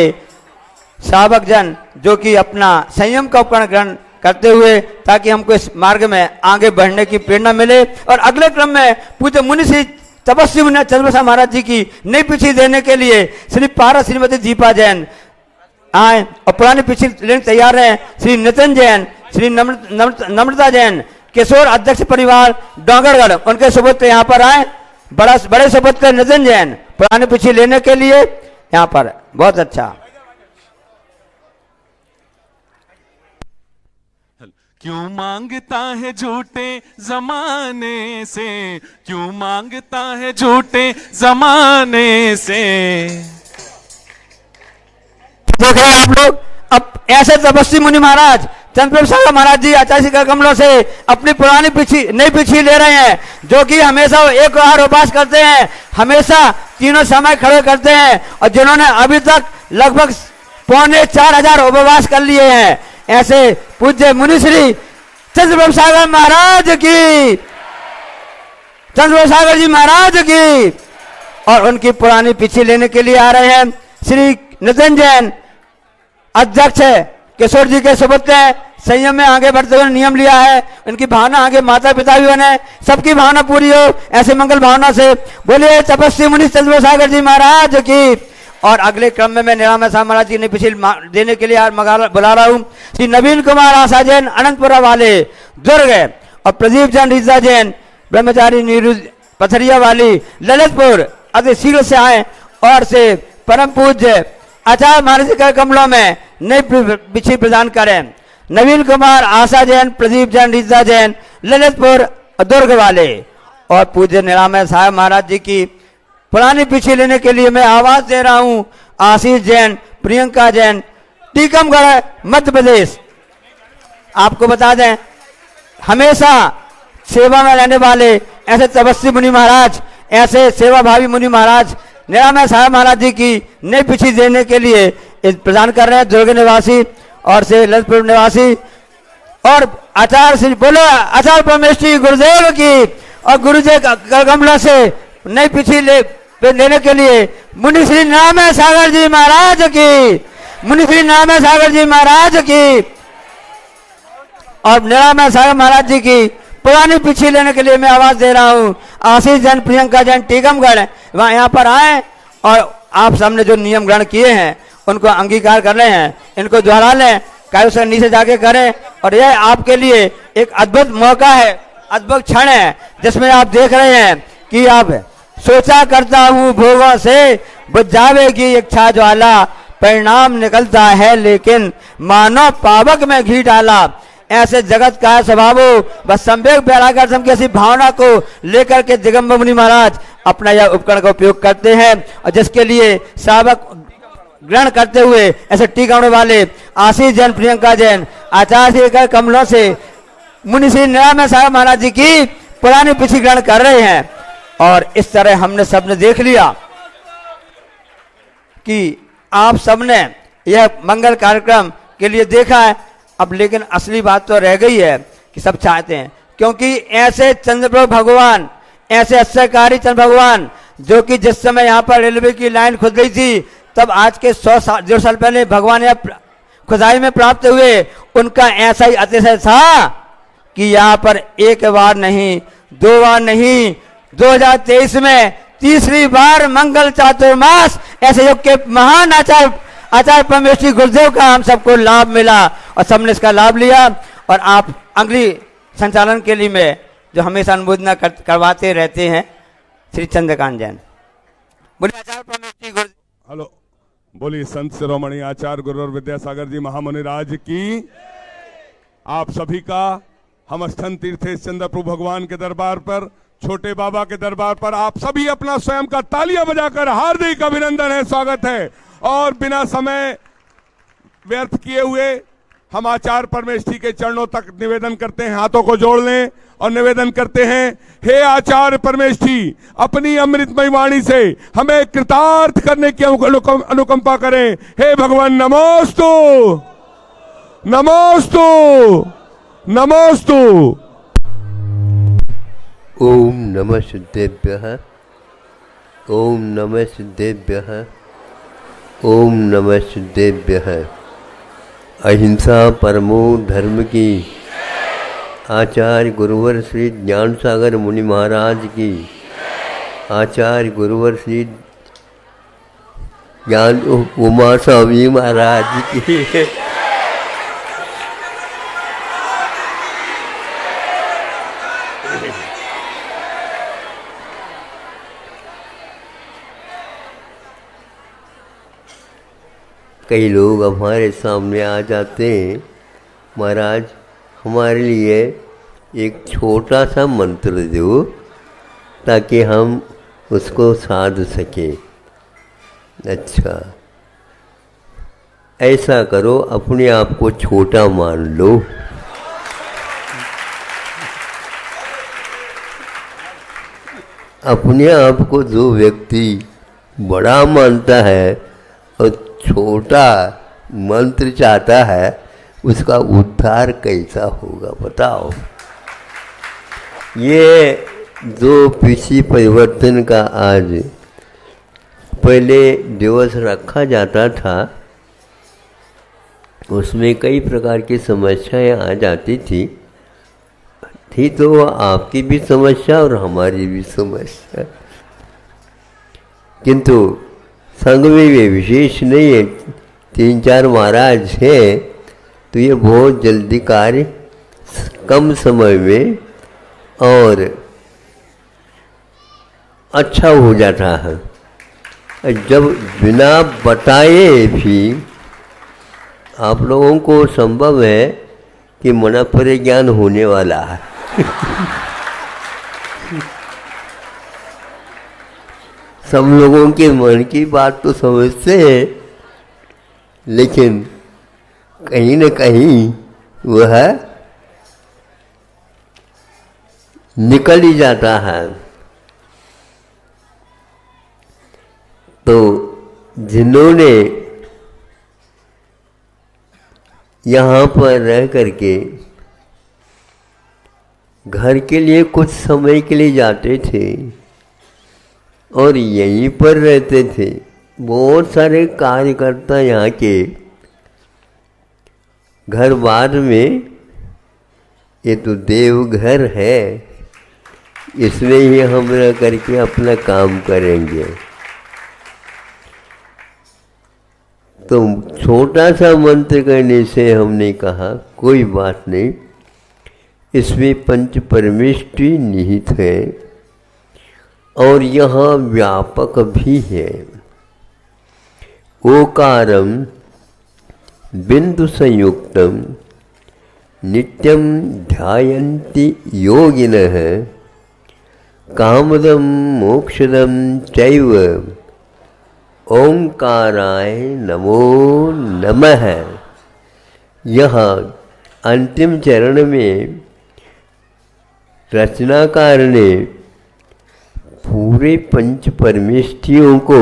श्रावक जन जो कि अपना संयम का उपकरण ग्रहण करते हुए, ताकि हमको इस मार्ग में आगे बढ़ने की प्रेरणा मिले। और अगले क्रम में पूज्य मुनि श्री तपस्वी मुनि चंद्रप्रसाद महाराज जी की नई पिछी देने के लिए श्री पारस श्रीमती दीपा जैन आए, और पुरानी पिछी लेने तैयार हैं श्री नितिन जैन, श्री नम्रता जैन, किशोर अध्यक्ष परिवार डोंगरगढ़, उनके सुपुत्र यहाँ पर आए। बड़े सुपुत्र नितिन जैन पुरानी पिछी लेने के लिए यहाँ पर। बहुत अच्छा। क्यों मांगता है झूठे जमाने से, क्यों मांगता है झूठे जमाने से। देख रहे हैं आप लोग, अब ऐसे तपस्वी मुनि महाराज चंद्रप्रभ सागर महाराज जी आचार्य कर कमलों से अपनी पुरानी पिछी नई पिछी ले रहे हैं, जो कि हमेशा एक बार उपवास करते हैं, हमेशा तीनों समय खड़े करते हैं, और जिन्होंने अभी तक लगभग 4,500 उपवास कर लिए हैं। ऐसे पूज्य मुनिश्री चंद्रप्रभ सागर महाराज की, चंद्रप्रभ सागर जी महाराज की, और उनकी पुरानी पिछी लेने के लिए आ रहे हैं श्री नितिन जैन अध्यक्ष है, किशोर जी के सुपुत्र हैं, संयम में आगे बढ़ते हुए नियम लिया है। उनकी भावना आगे माता पिता भी बने, सबकी भावना पूरी हो, ऐसे मंगल भावना से बोलिए तपस्वी मुनि चंद्रप्रभ सागर जी महाराज की। और अगले क्रम में मैं निरामय साहब महाराज जी ने पिछली देने के लिए आज बुला रहा हूँ श्री नवीन कुमार आशा जैन अनंतपुरा वाले दुर्ग, और प्रदीप जैन रीजा जैन ब्रह्मचारी नीरू पथरिया वाली ललितपुर अति शीघ्र से आए, और से परम पूज्य आचार्य महाराज जी के कमलों में नई पिछी प्रदान करें। नवीन कुमार आशा जैन, प्रदीप जैन रीजा जैन ललितपुर दुर्ग वाले, और पूज्य निरामय साहब महाराज जी की पुरानी पिछी लेने के लिए मैं आवाज दे रहा हूं आशीष जैन, प्रियंका जैन, टीकमगढ़ मध्य प्रदेश। आपको बता दें, हमेशा सेवा में रहने वाले ऐसे तपस्वी मुनि महाराज, ऐसे सेवा भावी मुनि महाराज निरामय साहब महाराज जी की नई पिछी देने के लिए प्रदान कर रहे हैं। दुर्ग निवासी और से ललितपुर निवासी, और आचार्य श्री बोलो आचार्य परमेश्वरी गुरुदेव की, और गुरु जी कमलों से नई पिछी लेने के लिए मुनि श्री निरामय सागर जी महाराज की, मुनि श्री निरामय सागर जी महाराज की और निरामय सागर महाराज जी की पुरानी पीछी लेने के लिए मैं आवाज दे रहा हूँ। आशीष जैन, प्रियंका जैन, टीकमगढ़ वहां यहाँ पर आए और आप सामने जो नियम ग्रहण किए हैं उनको अंगीकार कर रहे हैं, इनको दोहरा लें, कायु से नीचे जाके करें। और यह आपके लिए एक अद्भुत मौका है, अद्भुत क्षण है, जिसमें आप देख रहे हैं कि आप सोचा करता हूँ भोगों से बुझ जावेगी इच्छा ज्वाला, परिणाम निकलता है लेकिन मानव पावक में घी डाला। ऐसे जगत का स्वभाव बस संवेग वैराग्यम की ऐसी भावना को लेकर के दिगंबर मुनि महाराज अपना यह उपकरण का उपयोग करते हैं और जिसके लिए श्रावक ग्रहण करते हुए ऐसे टीका वाले आशीष जैन, प्रियंका जैन, आचार्य श्री कमलों से मुनि श्री निरामय सागर महाराज जी की पुरानी पीछी ग्रहण कर रहे हैं। और इस तरह हमने सबने देख लिया कि आप सबने यह मंगल कार्यक्रम के लिए देखा है। अब लेकिन असली बात तो रह गई है कि सब चाहते हैं, क्योंकि ऐसे चंद्रप्रभु भगवान, ऐसे आश्चर्यकारी चंद्र भगवान जो कि जिस समय यहाँ पर रेलवे की लाइन खुद गई थी तब आज के 100 साल पहले भगवान यहाँ खुदाई में प्राप्त हुए, उनका ऐसा ही अतिशय था कि यहाँ पर एक बार नहीं, 2 बार नहीं, 2023 में तीसरी बार मंगल चातुर्मास ऐसे योग के महान आचार्य परमेश्वरी गुरुदेव का हम सबको लाभ मिला और सबने इसका लाभ लिया। और आप अगली संचालन के लिए में जो हमेशा अनुमोदना करवाते रहते हैं श्री चंद्रकांत जैन। बोलिए आचार्य परमेश्वरी गुरुदेव। हेलो, बोलिए संत शिरोमणि आचार्य गुरु और विद्यासागर जी महामुनि राज की। आप सभी का हम स्थन तीर्थेश चंद्र प्रभु भगवान के दरबार पर, छोटे बाबा के दरबार पर आप सभी अपना स्वयं का तालियां बजाकर हार्दिक अभिनंदन है, स्वागत है। और बिना समय व्यर्थ किए हुए हम आचार्य परमेष्ठी के चरणों तक निवेदन करते हैं, हाथों को जोड़ लें और निवेदन करते हैं, हे आचार्य परमेष्ठी अपनी अमृतमय वाणी से हमें कृतार्थ करने की अनुकंपा करें। हे भगवान नमोस्तु नमोस्तु नमोस्तु। ओम नमः सिद्धेभ्यः, ओम नमः सिद्धेभ्यः, ओम नमः सिद्धेभ्यः। अहिंसा परमो धर्म की, आचार्य गुरुवर श्री ज्ञान सागर मुनि महाराज की, आचार्य गुरुवर श्री ज्ञान उमा स्वामी महाराज की। कई लोग हमारे सामने आ जाते हैं, महाराज हमारे लिए एक छोटा सा मंत्र दो ताकि हम उसको साध सकें। अच्छा, ऐसा करो, अपने आप को छोटा मान लो। अपने आप को जो व्यक्ति बड़ा मानता है और छोटा मंत्र चाहता है, उसका उद्धार कैसा होगा बताओ। ये जो पीछे परिवर्तन का आज पहले दिवस रखा जाता था, उसमें कई प्रकार की समस्याएं आ जाती थी तो आपकी भी समस्या और हमारी भी समस्या, किंतु संघ में वे विशेष नहीं है, 3-4 महाराज हैं तो ये बहुत जल्दी कार्य कम समय में और अच्छा हो जाता है। जब बिना बताए भी आप लोगों को संभव है कि मन परिज्ञान होने वाला है। सब लोगों के मन की बात तो समझते हैं, लेकिन कहीं न कहीं वह निकल ही जाता है। तो जिन्होंने यहाँ पर रह करके घर के लिए कुछ समय के लिए जाते थे और यहीं पर रहते थे, बहुत सारे कार्यकर्ता यहाँ के घर बार में ये तो देवघर है, इसमें ही हम रह करके अपना काम करेंगे। तो छोटा सा मंत्र करने से हमने कहा कोई बात नहीं, इसमें पंच परमेष्टि निहित है और यहाँ व्यापक भी है। ओकारम बिंदु संयुक्तम नित्यम ध्यायन्ति योगिनः कामदम मोक्षदम चैव ओंकाराय नमो नमः। यह अंतिम चरण में रचनाकार ने पूरे पंच परमेष्ठियों को,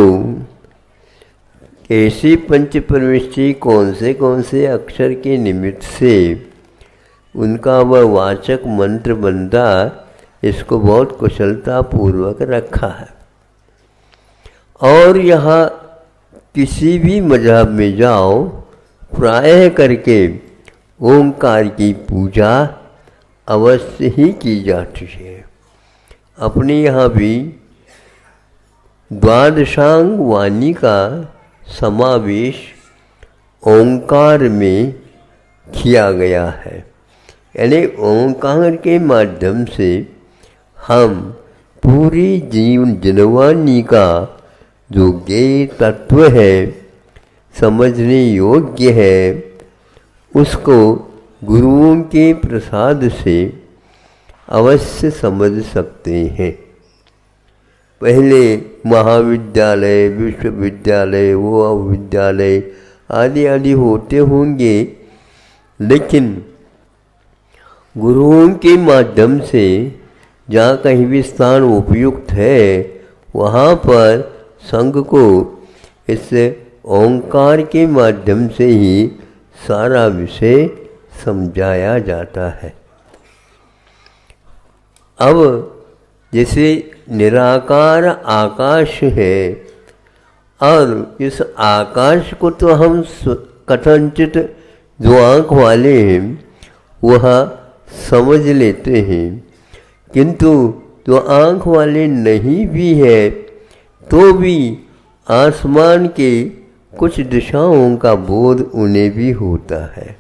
ऐसी पंच परमेष्ठि कौन से अक्षर के निमित्त से उनका वह वाचक मंत्र बनता, इसको बहुत कुशलता पूर्वक रखा है। और यहाँ किसी भी मजहब में जाओ, प्रायः करके ओंकार की पूजा अवश्य ही की जाती है। अपने यहाँ भी द्वादशांग वाणी का समावेश ओंकार में किया गया है। यानी ओंकार के माध्यम से हम पूरी जीववाणी का जो ज्ञेय तत्व है, समझने योग्य है, उसको गुरुओं के प्रसाद से अवश्य समझ सकते हैं। पहले महाविद्यालय, विश्वविद्यालय, वो विद्यालय आदि आदि होते होंगे, लेकिन गुरुओं के माध्यम से जहाँ कहीं भी स्थान उपयुक्त है, वहाँ पर संघ को इस ओंकार के माध्यम से ही सारा विषय समझाया जाता है। अब जैसे निराकार आकाश है, और इस आकाश को तो हम कथनचित जो आँख वाले हैं वह समझ लेते हैं, किंतु जो आँख वाले नहीं भी है तो भी आसमान के कुछ दिशाओं का बोध उन्हें भी होता है।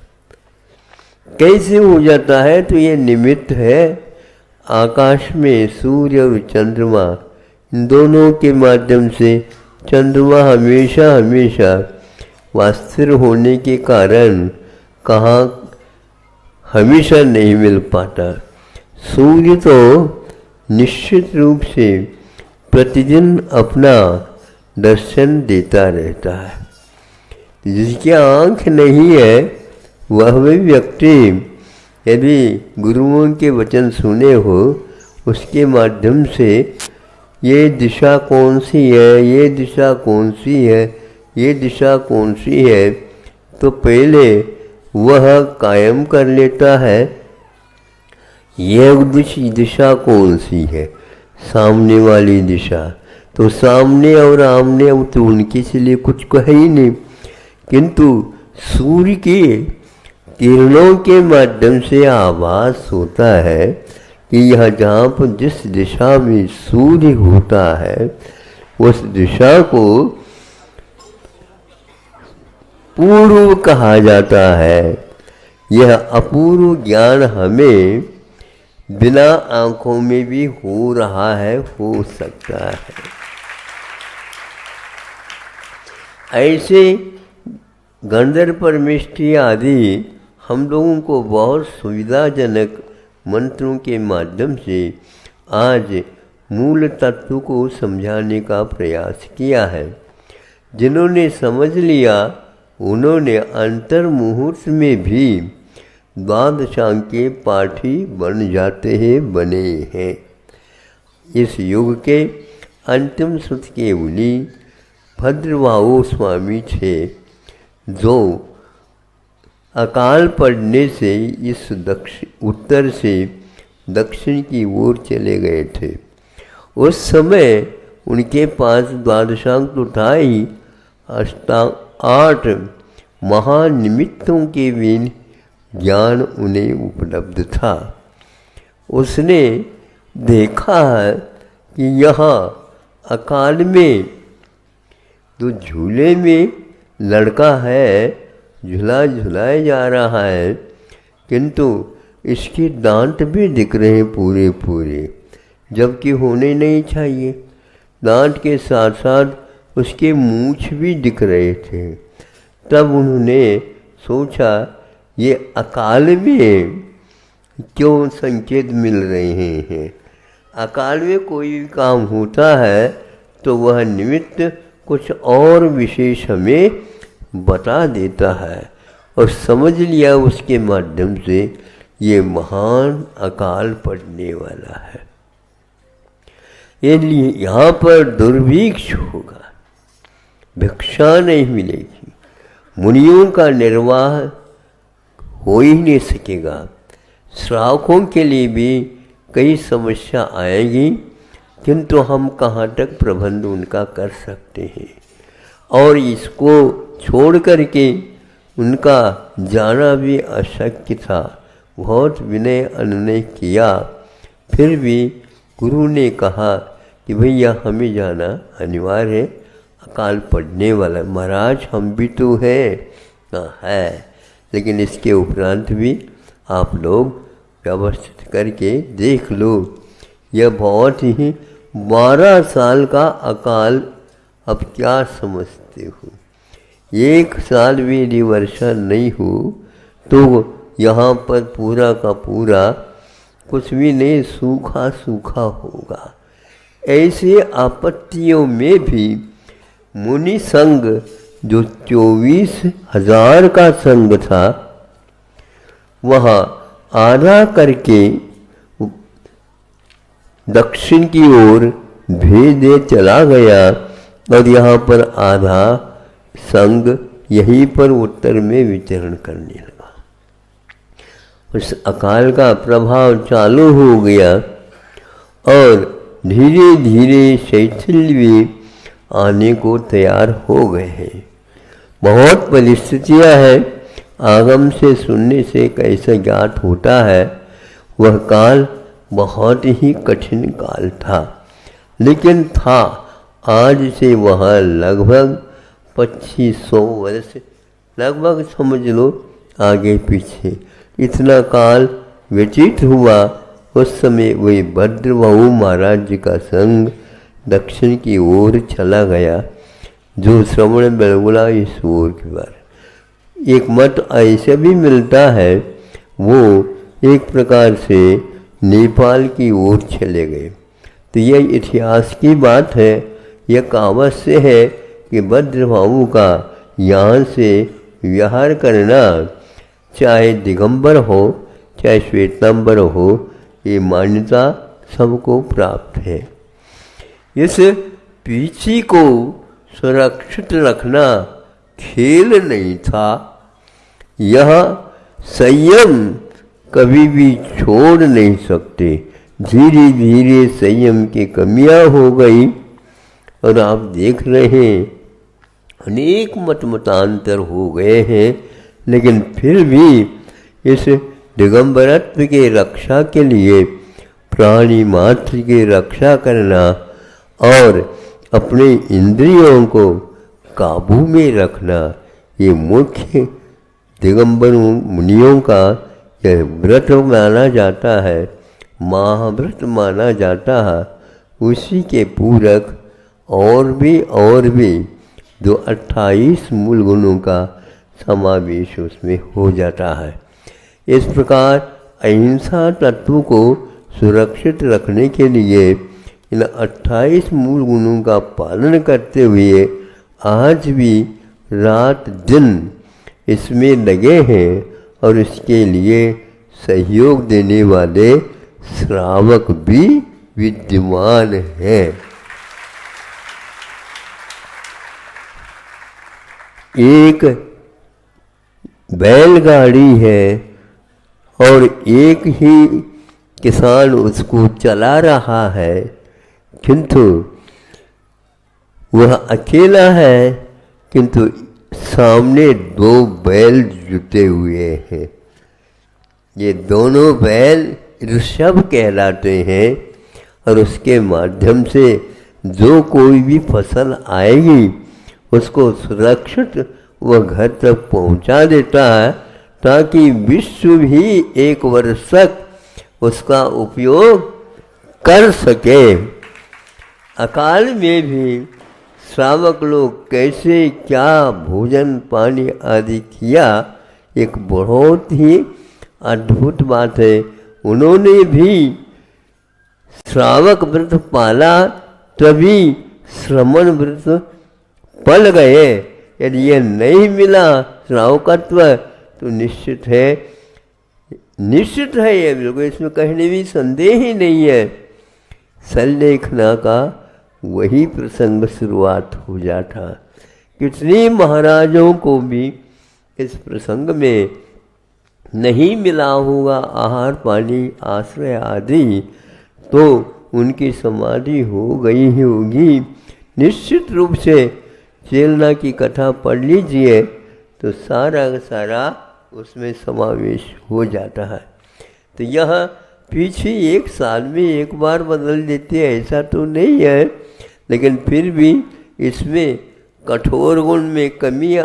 कैसे हो जाता है? तो ये निमित्त है आकाश में सूर्य और चंद्रमा, इन दोनों के माध्यम से चंद्रमा हमेशा हमेशा वास्तिर होने के कारण कहाँ हमेशा नहीं मिल पाता। सूर्य तो निश्चित रूप से प्रतिदिन अपना दर्शन देता रहता है। जिसकी आँख नहीं है वह भी व्यक्ति यदि गुरुओं के वचन सुने हो, उसके माध्यम से ये दिशा कौन सी है, ये दिशा कौन सी है, ये दिशा कौन सी है, तो पहले वह कायम कर लेता है यह दिशा कौन सी है, सामने वाली दिशा। तो सामने और आमने तो उनके से लिए कुछ कहे ही नहीं, किंतु सूर्य के किरणों के माध्यम से आभास होता है कि यह जहाँ पर जिस दिशा में सूर्य होता है उस दिशा को पूर्व कहा जाता है। यह अपूर्व ज्ञान हमें बिना आँखों में भी हो रहा है, हो सकता है। ऐसे गंधर्व परमेष्टि आदि हम लोगों को बहुत सुविधाजनक मंत्रों के माध्यम से आज मूल तत्व को समझाने का प्रयास किया है। जिन्होंने समझ लिया उन्होंने अंतर मुहूर्त में भी द्वादशांग के पाठी बन जाते हैं, बने हैं। इस युग के अंतिम सुत केवली भद्रबाहु स्वामी थे, जो अकाल पड़ने से इस उत्तर से दक्षिण की ओर चले गए थे। उस समय उनके पास द्वादशांग तो था ही, 8 महानिमित्तों के भी ज्ञान उन्हें उपलब्ध था। उसने देखा है कि यहाँ अकाल में तो झूले में लड़का है, झूला झुलाया जा रहा है, किंतु इसके दांत भी दिख रहे हैं पूरे पूरे, जबकि होने नहीं चाहिए। दांत के साथ साथ उसके मूंछ भी दिख रहे थे। तब उन्होंने सोचा ये अकाल में क्यों संकेत मिल रहे हैं। अकाल में कोई भी काम होता है तो वह निमित्त कुछ और विशेष हमें बता देता है, और समझ लिया उसके माध्यम से ये महान अकाल पड़ने वाला है। इसलिए यहाँ पर दुर्भिक्ष होगा, भिक्षा नहीं मिलेगी, मुनियों का निर्वाह हो ही नहीं सकेगा। श्रावकों के लिए भी कई समस्या आएगी, किंतु हम कहाँ तक प्रबंध उनका कर सकते हैं। और इसको छोड़ करके उनका जाना भी अशक्य था। बहुत विनय अनुनय किया, फिर भी गुरु ने कहा कि भैया हमें जाना अनिवार्य है, अकाल पड़ने वाला। महाराज हम भी तो हैं है, लेकिन इसके उपरांत भी आप लोग व्यवस्थित करके देख लो। यह बहुत ही 12 साल का अकाल, अब क्या समझते हो। 1 साल भी यदि वर्षा नहीं हो तो यहाँ पर पूरा का पूरा कुछ भी नहीं, सूखा सूखा होगा। ऐसे आपत्तियों में भी मुनि संघ जो 24,000 का संघ था, वहाँ आधा करके दक्षिण की ओर भेज दे चला गया, और यहाँ पर आधा संघ यहीं पर उत्तर में विचरण करने लगा। उस अकाल का प्रभाव चालू हो गया और धीरे धीरे शैथिल्य भी आने को तैयार हो गए हैं। बहुत परिस्थितियाँ हैं, आगम से सुनने से कैसे ज्ञात होता है। वह काल बहुत ही कठिन काल था, लेकिन था। आज से वह लगभग 2500 वर्ष, लगभग समझ लो आगे पीछे, इतना काल व्यतीत हुआ। उस समय वही भद्रबाहु महाराज जी का संघ दक्षिण की ओर चला गया, जो श्रवण बेलगुला इस ओर की बार। एक मत ऐसे भी मिलता है, वो एक प्रकार से नेपाल की ओर चले गए। तो यह इतिहास की बात है, यह कहावत से है कि भद्रबाहु का यहाँ से विहार करना, चाहे दिगंबर हो चाहे श्वेतांबर हो, ये मान्यता सबको प्राप्त है। इस पीछे को सुरक्षित रखना खेल नहीं था। यह संयम कभी भी छोड़ नहीं सकते। धीरे धीरे संयम की कमियां हो गई, और आप देख रहे हैं अनेक मतांतर हो गए हैं, लेकिन फिर भी इस दिगंबरत्व के रक्षा के लिए प्राणी मात्र की रक्षा करना और अपने इंद्रियों को काबू में रखना, ये मुख्य दिगंबर मुनियों का यह व्रत माना जाता है, महाव्रत माना जाता है। उसी के पूरक और भी जो 28 मूल गुणों का समावेश उसमें हो जाता है। इस प्रकार अहिंसा तत्व को सुरक्षित रखने के लिए इन 28 मूल गुणों का पालन करते हुए आज भी रात दिन इसमें लगे हैं, और इसके लिए सहयोग देने वाले श्रावक भी विद्यमान हैं। एक बैलगाड़ी है और एक ही किसान उसको चला रहा है, किंतु वह अकेला है, किंतु सामने 2 बैल जुटे हुए हैं। ये दोनों बैल ऋषभ कहलाते हैं और उसके माध्यम से जो कोई भी फसल आएगी उसको सुरक्षित वह घर तक पहुंचा देता है, ताकि विश्व भी एक वर्ष तक उसका उपयोग कर सके। अकाल में भी श्रावक लोग कैसे क्या भोजन पानी आदि किया, एक बहुत ही अद्भुत बात है। उन्होंने भी श्रावक व्रत पाला, तभी श्रमण व्रत पल गए। यदि ये नहीं मिला श्रावकत्व तो निश्चित है ये, बिल्कुल इसमें कहने भी संदेह ही नहीं है। सल्लेखना का वही प्रसंग शुरुआत हो जाता। कितने महाराजों को भी इस प्रसंग में नहीं मिला होगा आहार पानी आश्रय आदि, तो उनकी समाधि हो गई ही होगी। निश्चित रूप से चेलना की कथा पढ़ लीजिए तो सारा का सारा उसमें समावेश हो जाता है। तो यह पीछे एक साल में एक बार बदल देते हैं ऐसा तो नहीं है, लेकिन फिर भी इसमें कठोर गुण में कमी,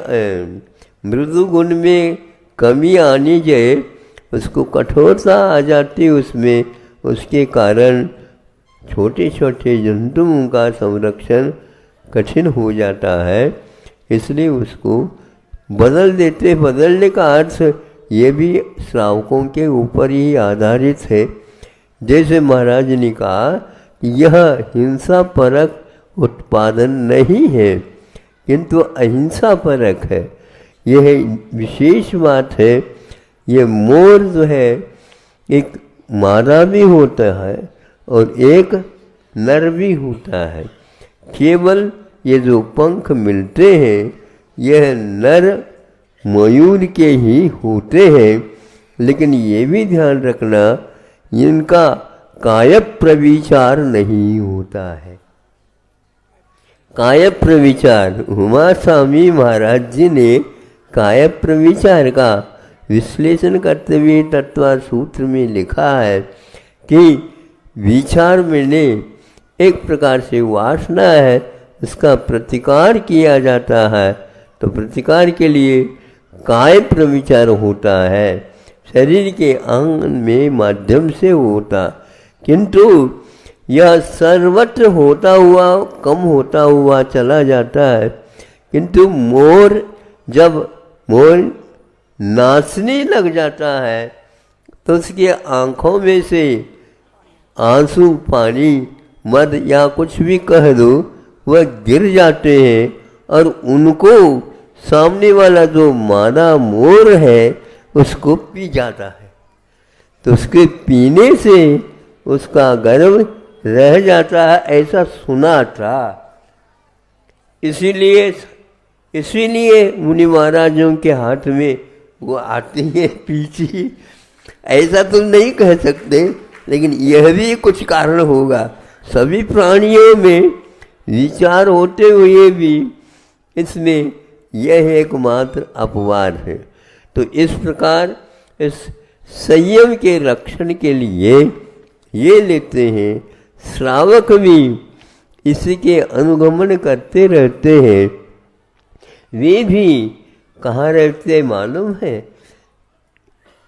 मृदु गुण में कमी आनी जाए, उसको कठोरता आ जाती उसमें, उसके कारण छोटे छोटे जंतुओं का संरक्षण कठिन हो जाता है। इसलिए उसको बदल देते। बदलने का अर्थ ये भी श्रावकों के ऊपर ही आधारित है। जैसे महाराज ने कहा कि यह हिंसा परक उत्पादन नहीं है, किंतु अहिंसा परक है। यह विशेष बात है। ये मोर जो है एक मादा भी होता है और एक नर भी होता है। केवल ये जो पंख मिलते हैं यह नर मयूर के ही होते हैं, लेकिन ये भी ध्यान रखना इनका काय प्रविचार नहीं होता है। काय प्रविचार उमा स्वामी महाराज जी ने काय प्रविचार का विश्लेषण करते हुए तत्व सूत्र में लिखा है कि विचार में एक प्रकार से वासना है, उसका प्रतिकार किया जाता है, तो प्रतिकार के लिए काय प्रविचार होता है, शरीर के अंग में माध्यम से होता। किंतु यह सर्वत्र होता हुआ कम होता हुआ चला जाता है। किंतु मोर जब मोर नाचने लग जाता है तो उसकी आँखों में से आंसू पानी मद या कुछ भी कह दो वह गिर जाते हैं और उनको सामने वाला जो मादा मोर है उसको पी जाता है। तो उसके पीने से उसका गर्भ रह जाता है, ऐसा सुना था। इसीलिए मुनि महाराजों के हाथ में वो आती है पीछे। ऐसा तो नहीं कह सकते, लेकिन यह भी कुछ कारण होगा। सभी प्राणियों में विचार होते हुए भी इसमें यह एकमात्र अपवाद है। तो इस प्रकार इस संयम के रक्षण के लिए ये लेते हैं। श्रावक भी इसके अनुगमन करते रहते हैं। वे भी कहाँ रहते मालूम है?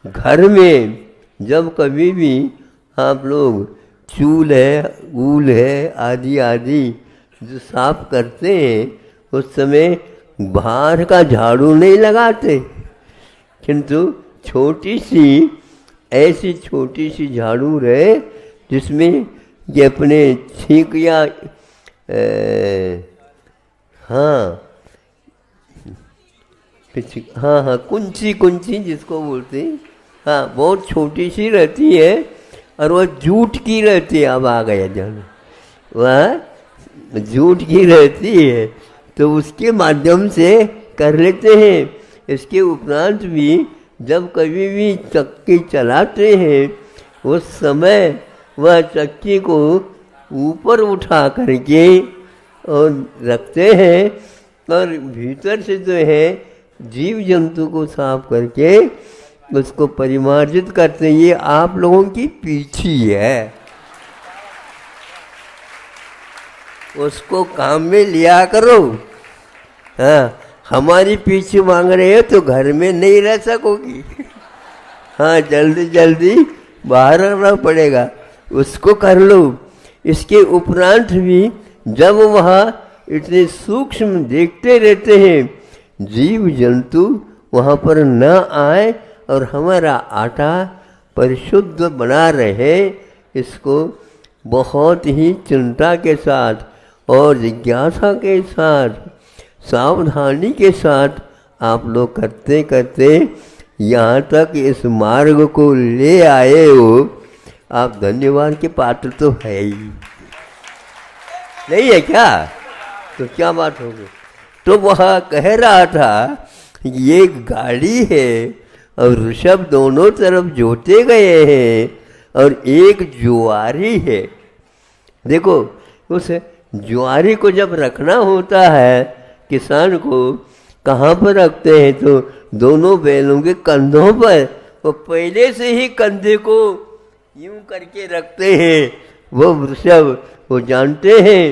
घर में जब कभी भी आप लोग चूल है ऊल है आदि आदि जो साफ करते हैं उस समय बाहर का झाड़ू नहीं लगाते, किंतु छोटी सी झाड़ू रहे जिसमें ये अपने छींक या हाँ कुंची जिसको बोलते हैं, हाँ बहुत छोटी सी रहती है और वह जूट की रहती है। अब आ गया जन, वह जूट की रहती है तो उसके माध्यम से कर लेते हैं। इसके उपरांत भी जब कभी भी चक्की चलाते हैं उस समय वह चक्की को ऊपर उठा करके और रखते हैं और भीतर से जो है जीव जंतु को साफ करके उसको परिमार्जित करते हैं। ये आप लोगों की पीछी है, उसको काम में लिया करो। हाँ, हमारी पीछे मांग रहे हो तो घर में नहीं रह सकोगी। हाँ, जल्दी जल्दी बाहर आना पड़ेगा, उसको कर लो। इसके उपरांत भी जब वहाँ इतने सूक्ष्म देखते रहते हैं, जीव जंतु वहाँ पर न आए और हमारा आटा परिशुद्ध बना रहे, इसको बहुत ही चिंता के साथ और जिज्ञासा के साथ, सावधानी के साथ आप लोग करते करते यहाँ तक इस मार्ग को ले आए हो। आप धन्यवाद के पात्र तो है ही नहीं है क्या? तो क्या बात होगी? तो वह कह रहा था कि ये गाड़ी है और ऋषभ दोनों तरफ जोते गए हैं और एक जुआरी है। देखो, उस जुआरी को जब रखना होता है किसान को, कहाँ पर रखते हैं? तो दोनों बैलों के कंधों पर। वो पहले से ही कंधे को यूं करके रखते हैं वो वृषभ। वो जानते हैं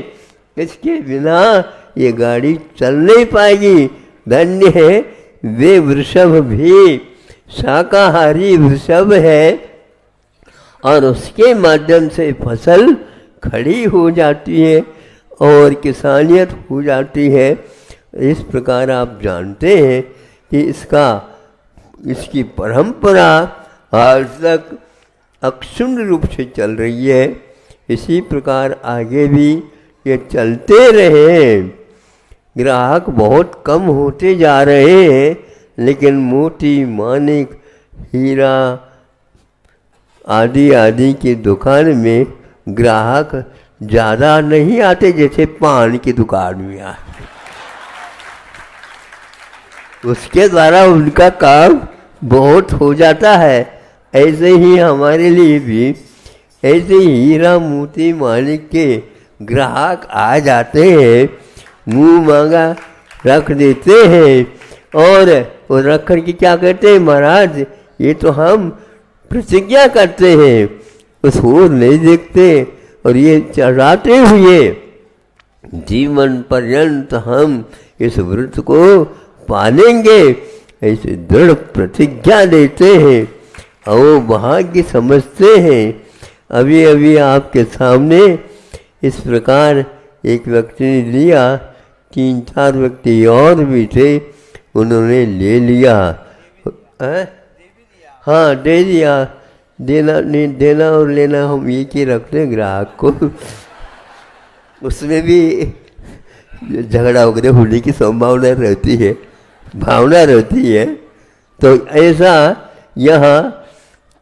इसके बिना ये गाड़ी चल नहीं पाएगी। धन्य है वे वृषभ भी, शाकाहारी वृषभ है और उसके माध्यम से फसल खड़ी हो जाती है और किसानियत हो जाती है। इस प्रकार आप जानते हैं कि इसकी परंपरा आज तक अक्षुण्ण रूप से चल रही है। इसी प्रकार आगे भी ये चलते रहे। ग्राहक बहुत कम होते जा रहे हैं, लेकिन मोती, मानिक, हीरा आदि आदि की दुकान में ग्राहक ज़्यादा नहीं आते जैसे पान की दुकान में आते। उसके द्वारा उनका काम बहुत हो जाता है। ऐसे ही हमारे लिए भी ऐसे हीरा मोती मानिक के ग्राहक आ जाते हैं, मुंह मांगा रख देते हैं और वो रख कर के क्या कहते हैं? महाराज, ये तो हम प्रतिज्ञा करते हैं, उस ओर नहीं देखते और ये चढ़ाते हुए जीवन पर्यंत हम इस व्रत को पालेंगे, ऐसे दृढ़ प्रतिज्ञा देते हैं और भाग्य समझते हैं। अभी अभी आपके सामने इस प्रकार एक व्यक्ति ने लिया, 3-4 व्यक्ति और भी थे, उन्होंने ले लिया। हाँ, दे दिया। देना नहीं देना और लेना हम एक ही रखते हैं ग्राहक को। उसमें भी झगड़ा वगैरह होने की संभावना रहती है, भावना रहती है। तो ऐसा यहाँ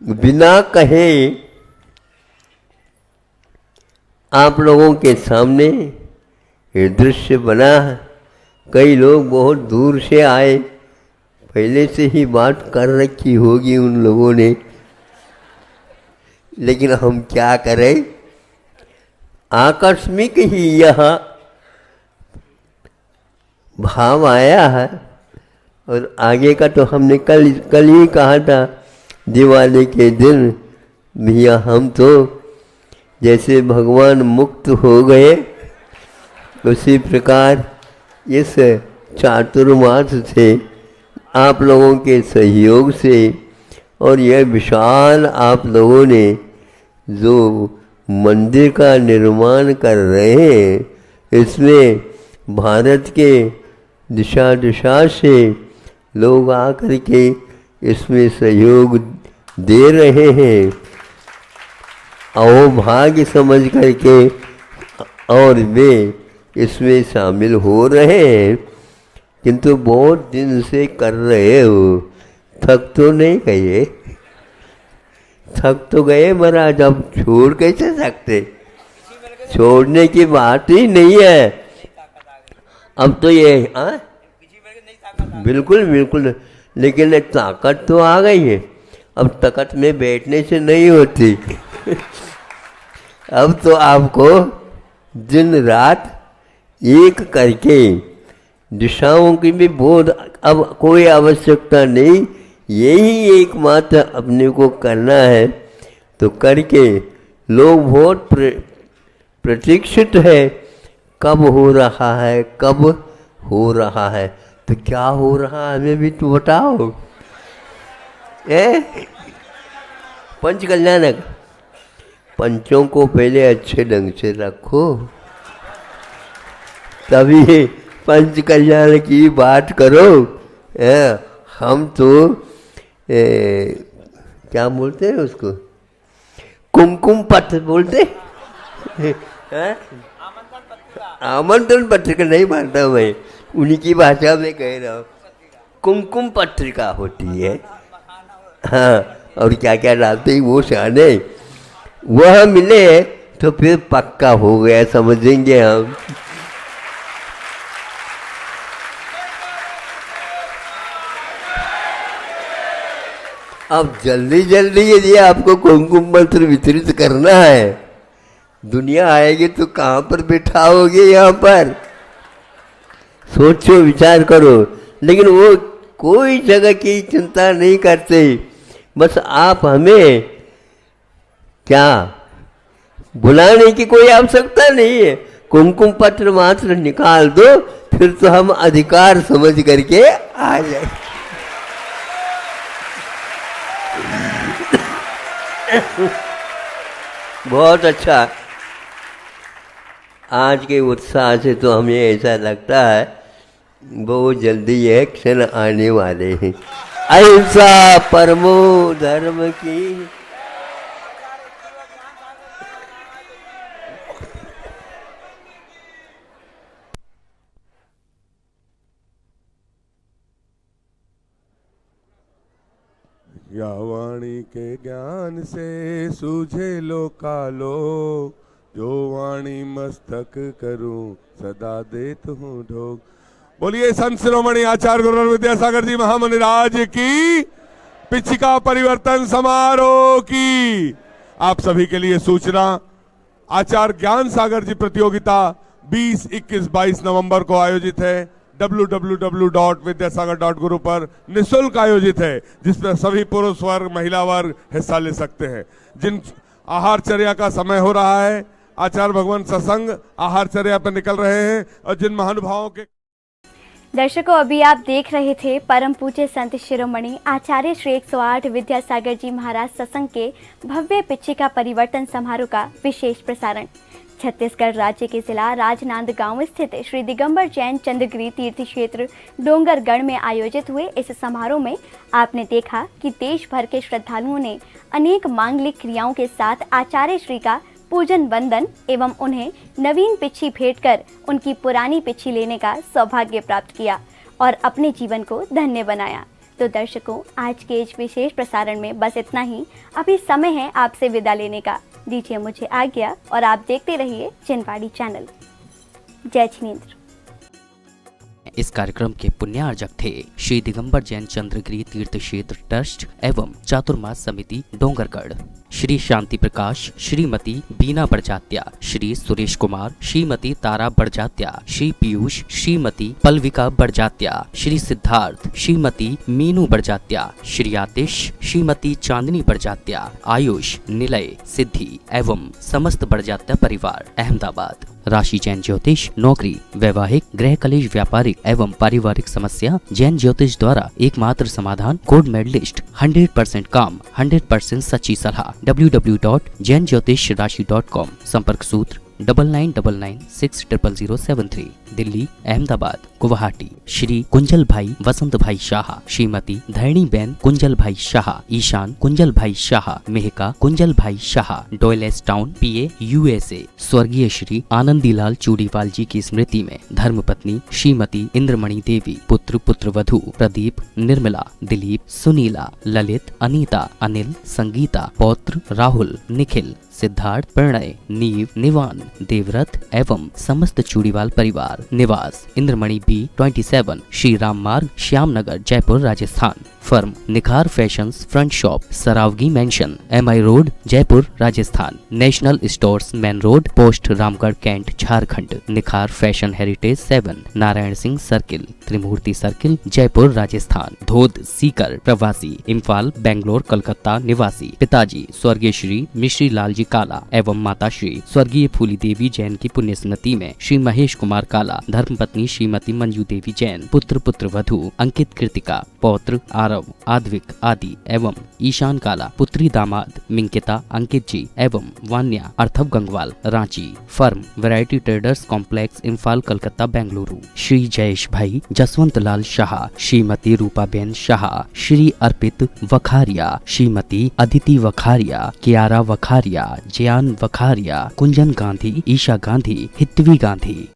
बिना कहे आप लोगों के सामने ये दृश्य बना। कई लोग बहुत दूर से आए, पहले से ही बात कर रखी होगी उन लोगों ने, लेकिन हम क्या करें, आकस्मिक ही यह भाव आया है। और आगे का तो हमने कल ही कहा था, दिवाली के दिन भैया हम तो जैसे भगवान मुक्त हो गए, उसी प्रकार इस चातुर्मास से आप लोगों के सहयोग से और यह विशाल आप लोगों ने जो मंदिर का निर्माण कर रहे हैं, इसमें भारत के दिशा दिशा से लोग आकर के इसमें सहयोग दे रहे हैं। और भाग्य समझ करके और वे इसमें शामिल हो रहे हैं। किंतु बहुत दिन से कर रहे हो, थक तो नहीं गए? थक तो गए महाराज, अब छोड़ कैसे सकते? छोड़ने की बात ही नहीं है। अब तो ये बिल्कुल बिल्कुल, लेकिन ताकत तो आ गई है। अब ताकत में बैठने से नहीं होती। अब तो आपको दिन रात एक करके दिशाओं की भी बोध अब कोई आवश्यकता नहीं, यही एकमात्र अपने को करना है, तो करके लोग बहुत प्रतीक्षित है कब हो रहा है, कब हो रहा है। तो क्या हो रहा है हमें भी तो बताओ। पंच कल्याणक, पंचों को पहले अच्छे ढंग से रखो, तभी पंच कल्याण की बात करो। हम तो क्या बोलते हैं उसको, कुमकुम पत्र बोलते आमंत्रण पत्रिका नहीं मानता मैं, उन्हीं की भाषा में कह रहा हूँ। कुमकुम पत्रिका होती है, हाँ, और क्या क्या डालते हैं वो जाने। वह मिले तो फिर पक्का हो गया, समझेंगे हम। अब जल्दी जल्दी यदि आपको कुमकुम मंत्र वितरित करना है, दुनिया आएगी तो कहाँ पर बिठाओगे? यहाँ पर सोचो, विचार करो। लेकिन वो कोई जगह की चिंता नहीं करते, बस आप हमें क्या बुलाने की कोई आवश्यकता नहीं है, कुमकुम पत्र मात्र निकाल दो, फिर तो हम अधिकार समझ करके आ जाए। बहुत अच्छा। आज के उत्साह से तो हमें ऐसा लगता है बहुत जल्दी यह क्षण आने वाले हैं। अहिंसा परमो धर्म की। या वाणी के ज्ञान से सूझे लोकालो, जो वाणी मस्तक करूं सदा देत हूँ ढोक। बोलिए संत शिरोमणि आचार्य गुरु विद्यासागर जी महामुनिराज की, पिछिका परिवर्तन समारोह की। आप सभी के लिए सूचना, आचार्य ज्ञान सागर जी प्रतियोगिता 20, 21, 22 नवंबर को आयोजित है। www.vidyasagar.guru पर निःशुल्क आयोजित है, जिसमें सभी पुरुष वर्ग महिला वर्ग हिस्सा ले सकते हैं। जिन आहारचर्या का समय हो रहा है, आचार्य भगवान सत्संग आहारचर्या पर निकल रहे हैं, और जिन महानुभावों के दर्शकों, अभी आप देख रहे थे परम पूज्य संत शिरोमणि आचार्य श्री 108 विद्यासागर जी महाराज सत्संग के भव्य पिछिका परिवर्तन समारोह का विशेष प्रसारण। छत्तीसगढ़ राज्य के जिला राजनांदगांव स्थित श्री दिगंबर जैन चंद्रगिरी तीर्थ क्षेत्र डोंगरगढ़ में आयोजित हुए इस समारोह में आपने देखा कि देश भर के श्रद्धालुओं ने अनेक मांगलिक क्रियाओं के साथ आचार्य श्री का पूजन वंदन एवं उन्हें नवीन पिच्छी भेंट कर उनकी पुरानी पिच्छी लेने का सौभाग्य प्राप्त किया और अपने जीवन को धन्य बनाया। तो दर्शकों, आज के इस विशेष प्रसारण में बस इतना ही। अभी समय है आपसे विदा लेने का। दीजिए मुझे आज्ञा और आप देखते रहिए जिनवाड़ी चैनल। जय जिनेंद्र। इस कार्यक्रम के पुण्यार्जक थे श्री दिगंबर जैन चंद्रगिरी तीर्थ क्षेत्र ट्रस्ट एवं चातुर्मास समिति डोंगरगढ़। श्री शांति प्रकाश, श्रीमती बीना बड़जात्या, श्री सुरेश कुमार, श्रीमती तारा बड़जात्या, श्री पीयूष, श्रीमती पलविका बड़जात्या, श्री सिद्धार्थ, श्रीमती मीनू बड़जात्या, श्री आतिश, श्रीमती चांदनी बड़जात्या, आयुष, निलय, सिद्धि एवं समस्त बड़जात्या परिवार अहमदाबाद। राशि जैन ज्योतिष, नौकरी, वैवाहिक, गृह कलेश, व्यापारिक एवं पारिवारिक समस्या जैन ज्योतिष द्वारा एकमात्र समाधान। गोल्ड मेडलिस्ट, 100% काम, 100% सच्ची सलाह। www.jainjyotishrashi.com। संपर्क सूत्र 9999600073। दिल्ली, अहमदाबाद, गुवाहाटी। श्री कुंजल भाई वसंत भाई शाह, श्रीमती धरणी बेन कुंजल भाई शाह, ईशान कुंजल भाई शाह, मेहका कुंजल भाई शाह, डोयलेस टाउन, PA, USA। स्वर्गीय श्री आनंदीलाल चूड़ीवाल जी की स्मृति में धर्मपत्नी श्रीमती इंद्रमणि देवी, पुत्र पुत्रवधू प्रदीप, निर्मला, दिलीप, सुनीला, ललित, अनीता, अनिल, संगीता, पौत्र राहुल, निखिल, सिद्धार्थ, प्रणय, नीव, निवान, देवरथ एवं समस्त चूड़ीवाल परिवार। निवास Indramani B27, Shri Ram Marg, Shyamnagar, Jaipur, Rajasthan. Firm Nikhar fashions, front shop, Saraogi mansion, MI road, Jaipur, Rajasthan. National stores, main road, post Ramgarh, cantt, Jharkhand. Nikhar fashion heritage 7, Narayan Singh circle, Trimurti circle, Jaipur, Rajasthan. Dhod Sikar, प्रवासी, इम्फाल, बेंगलोर, कलकत्ता निवासी। पिताजी स्वर्गीय श्री मिश्री लाल जी काला एवं माता श्री स्वर्गीय फूली देवी जैन की पुण्य स्मृति में श्री महेश कुमार काला, धर्मपत्नी श्रीमती मंजू देवी जैन, पुत्र पुत्र वधू अंकित कृतिका, पौत्र आरव, आद्विक आदि एवं ईशान काला, पुत्री दामाद मिंकिता, अंकित जी एवं वान्या अर्थव Gangwal, Ranchi. Firm variety traders complex, Imphal, Calcutta, Bengaluru. Shri Jayesh bhai, Jaswant Lal Shah, Shrimati रूपाबेन Shah, Shri अर्पित वखारिया, श्रीमती अदिति वखारिया, कियारा वखारिया, जयान वखारिया, कुंजन गांधी, ईशा गांधी, हितवी गांधी।